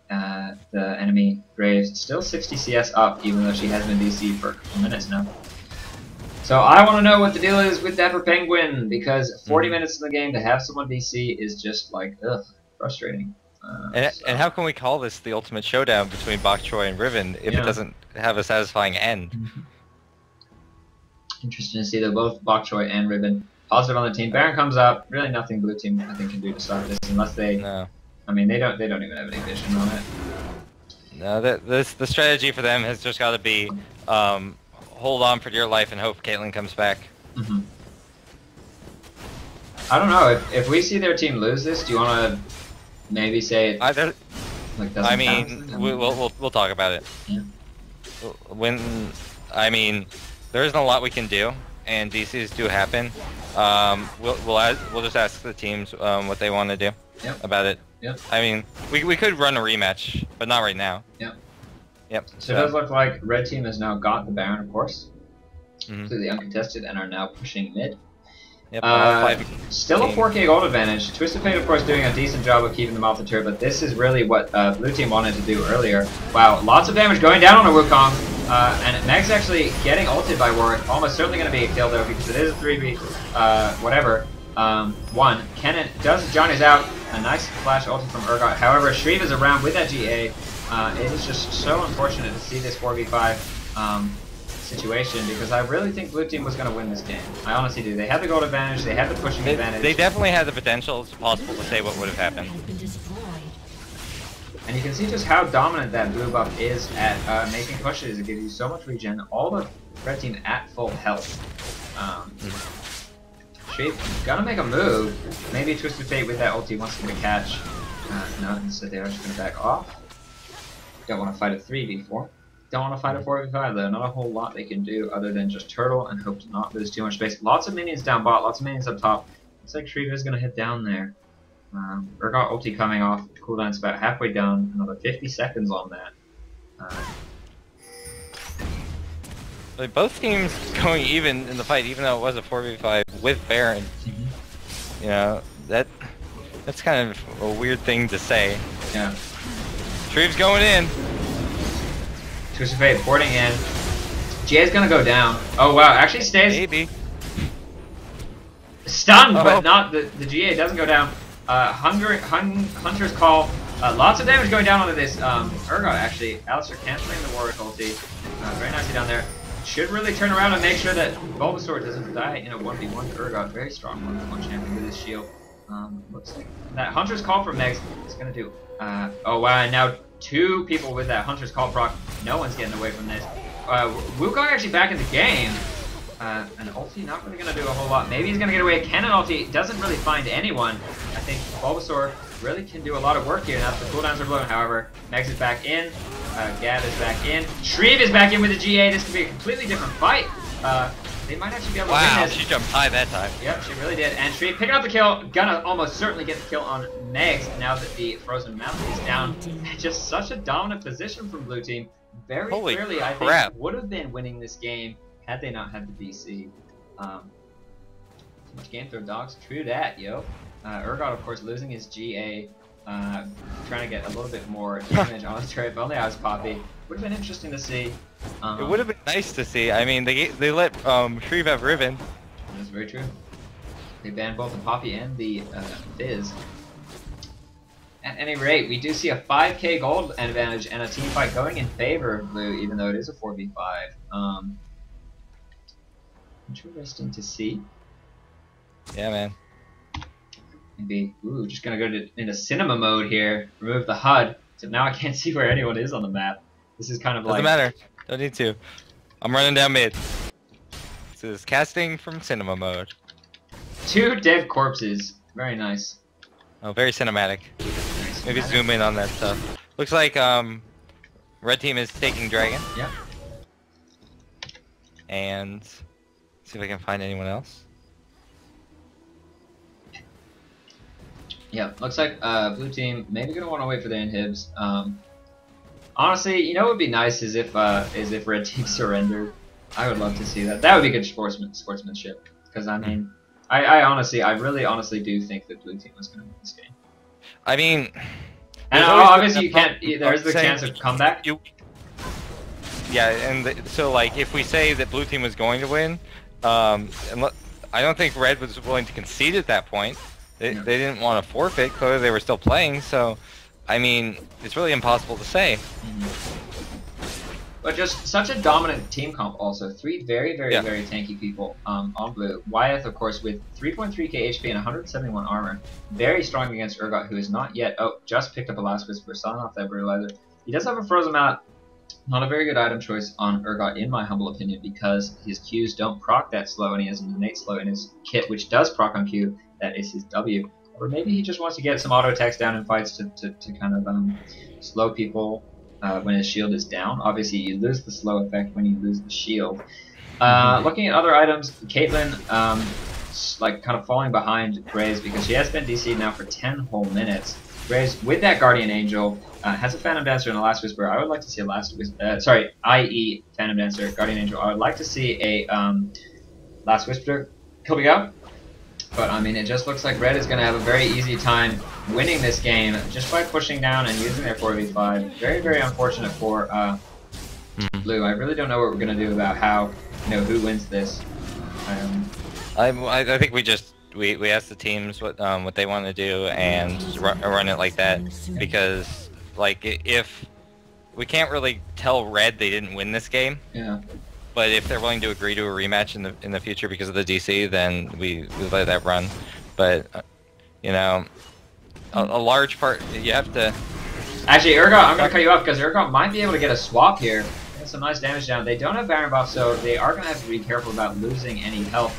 the enemy Graves. Still 60 CS up, even though she has been DC for a couple minutes now. So I want to know what the deal is with Dapper Penguin, because 40 minutes in the game to have someone DC is just like, ugh, frustrating. And how can we call this the ultimate showdown between bok choy and Riven if it doesn't have a satisfying end? Interesting to see that both bok choy and Riven positive on the team. Baron comes up. Really nothing blue team I think can do to stop this unless they. No. I mean they don't even have any vision on it. No, the strategy for them has just got to be hold on for dear life and hope Caitlyn comes back. I don't know if we see their team lose this. Do you want to maybe say it? Either. Like I mean, we'll talk about it. Yeah. There isn't a lot we can do, and DCs do happen. We'll just ask the teams what they want to do about it. Yep. I mean, we could run a rematch, but not right now. Yep. So it does look like red team has now got the Baron, of course, completely uncontested, and are now pushing mid. Yep. Still a 4k gold advantage. Twisted Fate, of course, doing a decent job of keeping them off the turret, but this is really what blue team wanted to do earlier. Wow, lots of damage going down on a Wukong, and Meg's actually getting ulted by Warwick. Almost certainly going to be a kill, though, because it is a 3v, whatever. 1. Kennen does Johnny's out. A nice flash ulti from Urgot. However, Shrieve is around with that GA. It is just so unfortunate to see this 4v5 situation, because I really think blue team was going to win this game. I honestly do. They had the gold advantage, they had the pushing advantage. They definitely had the potential. It's possible to say what would have happened. And you can see just how dominant that blue buff is at making pushes. It gives you so much regen. All the red team at full health. Shrieve gonna make a move. Maybe Twisted Fate with that ulti wants to get a catch. No, instead they're just gonna back off. Don't want to fight a 3v4. Don't want to fight a 4v5 though. Not a whole lot they can do other than just turtle and hope to not lose too much space. Lots of minions down bot, lots of minions up top. Looks like Shrieve is going to hit down there. Urgot ulti coming off. Cooldown's about halfway done. Another 50 seconds on that. Like both teams going even in the fight, even though it was a 4v5 with Baron. You know, that's kind of a weird thing to say. Yeah. Shrive's going in. Twist of Fate porting in. GA's gonna go down. Oh wow, actually stays. Maybe. Stunned, but not the GA doesn't go down. Hunter's Call. Lots of damage going down onto this. Urgot actually. Alistar canceling the Warwick ulti. Very nicely down there. Should really turn around and make sure that Bulbasaur doesn't die in a 1v1. Urgot, very strong 1v1 champion with his shield. Looks like that Hunter's Call from Megs is gonna do. Oh wow, and now 2 people with that Hunter's Call proc. No one's getting away from this. Wukong actually back in the game. And ulti not really gonna do a whole lot. Maybe he's gonna get away. Cannon ulti doesn't really find anyone. I think Bulbasaur really can do a lot of work here now that the cooldowns are blown. However, Megs is back in. Gab is back in. Shrieve is back in with the GA. This could be a completely different fight. They might actually be able to win this. Wow, she jumped high that time. Yep, she really did. And Shrieve picking up the kill. Gonna almost certainly get the kill on Megs now that the Frozen Mountain is down. Just such a dominant position from blue team. Very clearly, I think, would have been winning this game had they not had the DC. Too much game throw dogs. True that, yo. Urgot, of course, losing his GA. Trying to get a little bit more damage on his turret. If only I was Poppy. Would have been interesting to see. It would have been nice to see. I mean, they let Shrieve have Riven. That's very true. They banned both the Poppy and the Fizz. At any rate, we do see a 5k gold advantage and a team fight going in favor of blue, even though it is a 4v5. Interesting to see. Yeah, man. Maybe, ooh, just gonna go into cinema mode here. Remove the HUD. So now I can't see where anyone is on the map. This is kind of Doesn't matter. Don't need to. I'm running down mid. This is casting from cinema mode. 2 dead corpses. Very nice. Oh, very cinematic. Maybe zoom in on that stuff. Looks like red team is taking dragon. Yep. And see if I can find anyone else. Yeah, looks like blue team maybe gonna want to wait for the inhibs. Honestly, you know what would be nice is if red team surrendered. I would love to see that. That would be good sportsmanship. Because I mean, I really honestly do think that blue team was gonna win this game. I mean, and obviously you can't. There's the chance of comeback. Yeah, and so like if we say that blue team was going to win, I don't think red was willing to concede at that point. They didn't want to forfeit. Clearly, they were still playing. So, I mean, it's really impossible to say. But just such a dominant team comp. Also, 3 very tanky people on blue. Wyeth, of course, with 3.3k HP and 171 armor, very strong against Urgot, who is not yet. Oh, just picked up a Last Whisper, selling off that Brutalizer. He does have a Frozen Mount. Not a very good item choice on Urgot, in my humble opinion, because his Qs don't proc that slow, and he has an innate slow in his kit, which does proc on Q. That is his W. Or maybe he just wants to get some auto attacks down in fights to kind of slow people when his shield is down. Obviously, you lose the slow effect when you lose the shield. Looking at other items, Caitlyn, like kind of falling behind Graves because she has been DC'd now for 10 whole minutes. Graves, with that Guardian Angel, has a Phantom Dancer and a Last Whisper. I would like to see a Last Whisper, i.e. Phantom Dancer, Guardian Angel. I would like to see a Last Whisper kill me out. But I mean, it just looks like red is going to have a very easy time winning this game just by pushing down and using their 4v5. Very unfortunate for blue. I really don't know what we're going to do about how, who wins this. I think we asked the teams what they want to do and run it like that, because like if we can't really tell red they didn't win this game. Yeah. But if they're willing to agree to a rematch in the future because of the DC, then we let that run. But a large part you have to. Actually, Urgot, I'm gonna cut you off because Urgot might be able to get a swap here. Get some nice damage down. They don't have Baron buff, so they are gonna have to be careful about losing any health.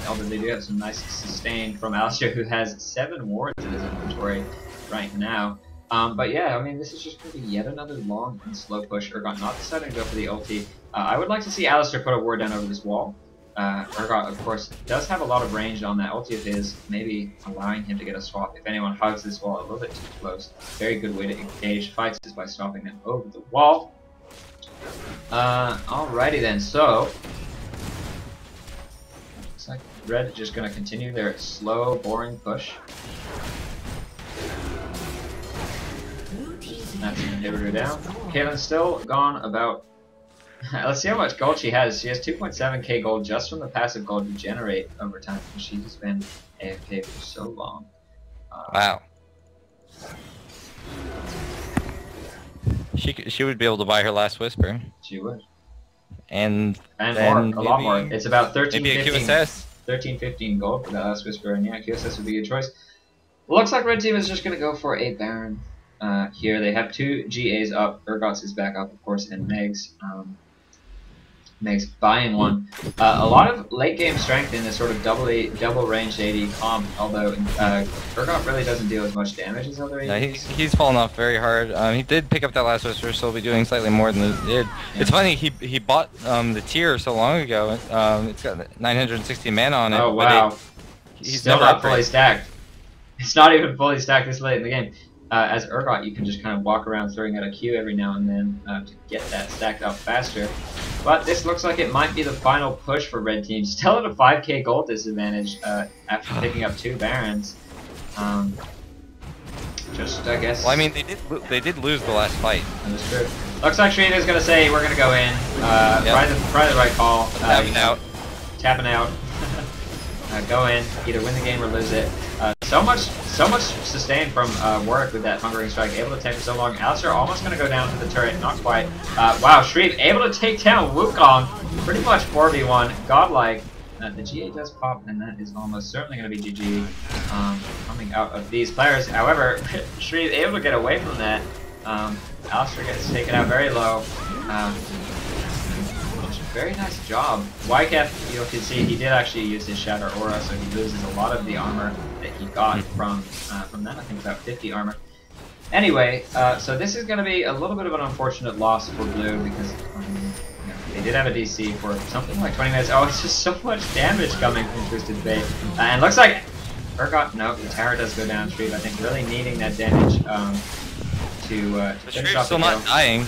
Although they do have some nice sustain from Alistar, who has 7 wards in his inventory right now. But yeah, I mean, this is just going to be yet another long and slow push. Urgot not deciding to go for the ulti. I would like to see Alistar put a ward down over this wall. Urgot, of course, does have a lot of range on that ulti of his, maybe allowing him to get a swap if anyone hugs this wall a little bit too close. Very good way to engage fights is by stopping them over the wall. Alrighty then, so looks like Red just going to continue their slow, boring push. That's an inhibitor down. Caitlin's still gone about. Let's see how much gold she has. She has 2.7k gold just from the passive gold you generate over time. She's been AFK for so long. Wow. She would be able to buy her last whisper. She would. And more, a lot more. It's about 13, maybe 15, a QSS. 13, 15 gold for that last whisper, and yeah, QSS would be a good choice. Looks like Red Team is just going to go for a Baron here. They have 2 GAs up. Urgot's is back up, of course, and Meg's. Meg's buying one. A lot of late game strength in this sort of double range AD comp, although Urgot really doesn't deal as much damage as other ADs. No, he's fallen off very hard. He did pick up that last whisper, so he'll be doing slightly more than he did. Yeah. It's funny, he bought the tier so long ago. It's got 960 mana on it. Oh wow. He's still not fully stacked. It's not even fully stacked this late in the game. As Urgot, you can just kind of walk around throwing out a Q every now and then to get that stacked up faster. But this looks like it might be the final push for Red Team. Still at a 5k gold disadvantage after picking up 2 Barons. Just, I guess... Well, I mean, they did lose the last fight. Understood. Looks like Shrive's going to say, we're going to go in. Probably the right call. Tapping out. Tapping out. Go in, either win the game or lose it. So much sustained from Warwick with that Hungering Strike, able to tank for so long. Alistair almost going to go down to the turret, not quite. Wow, Shrive able to take down Wukong, pretty much 4v1, godlike. The GA does pop, and that is almost certainly going to be GG coming out of these players. However, Shrive able to get away from that. Alistair gets taken out very low. Very nice job. m1lkcast, you can see he did actually use his Shatter Aura, so he loses a lot of the armor that he got from that. I think about 50 armor. Anyway, so this is going to be a little bit of an unfortunate loss for Blue because they did have a DC for something like 20 minutes. Oh, it's just so much damage coming from Twisted Fate. And looks like Urgot, no, the tower does go down. Shrive, I think, really needing that damage to finish off the kill. Still not dying.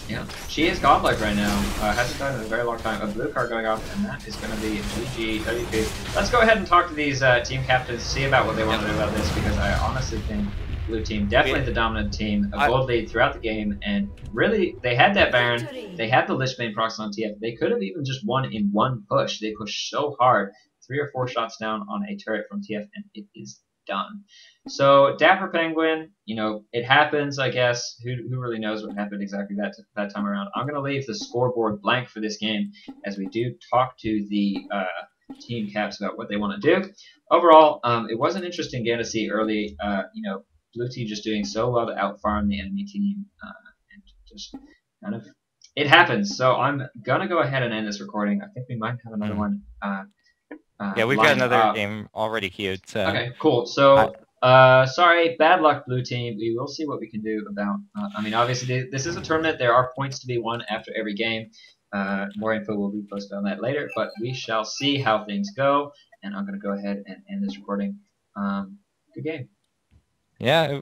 Yeah, she is godlike right now. Hasn't died in a very long time. A blue card going off, and that is going to be GG WP. Let's go ahead and talk to these team captains, see about what they want to do about this, because I honestly think Blue Team, definitely the dominant team, a gold lead throughout the game, and really, they had that Baron, they had the Lich Bane procs on TF. They could have even just won in one push. They pushed so hard, 3 or 4 shots down on a turret from TF, and it is done. So Dapper Penguin, you know, it happens, I guess. Who really knows what happened exactly that time around? I'm gonna leave the scoreboard blank for this game as we do talk to the team caps about what they want to do. Overall, it was an interesting game to see early. You know, Blue Team just doing so well to outfarm the enemy team, and just kind of it happens. So I'm gonna go ahead and end this recording. I think we might have another one. Yeah, we've got another game already queued. So. Okay, cool. So, sorry, bad luck, Blue Team. We will see what we can do about. I mean, obviously, this is a tournament. There are points to be won after every game. More info will be posted on that later, but we shall see how things go. And I'm going to go ahead and end this recording. Good game. Yeah.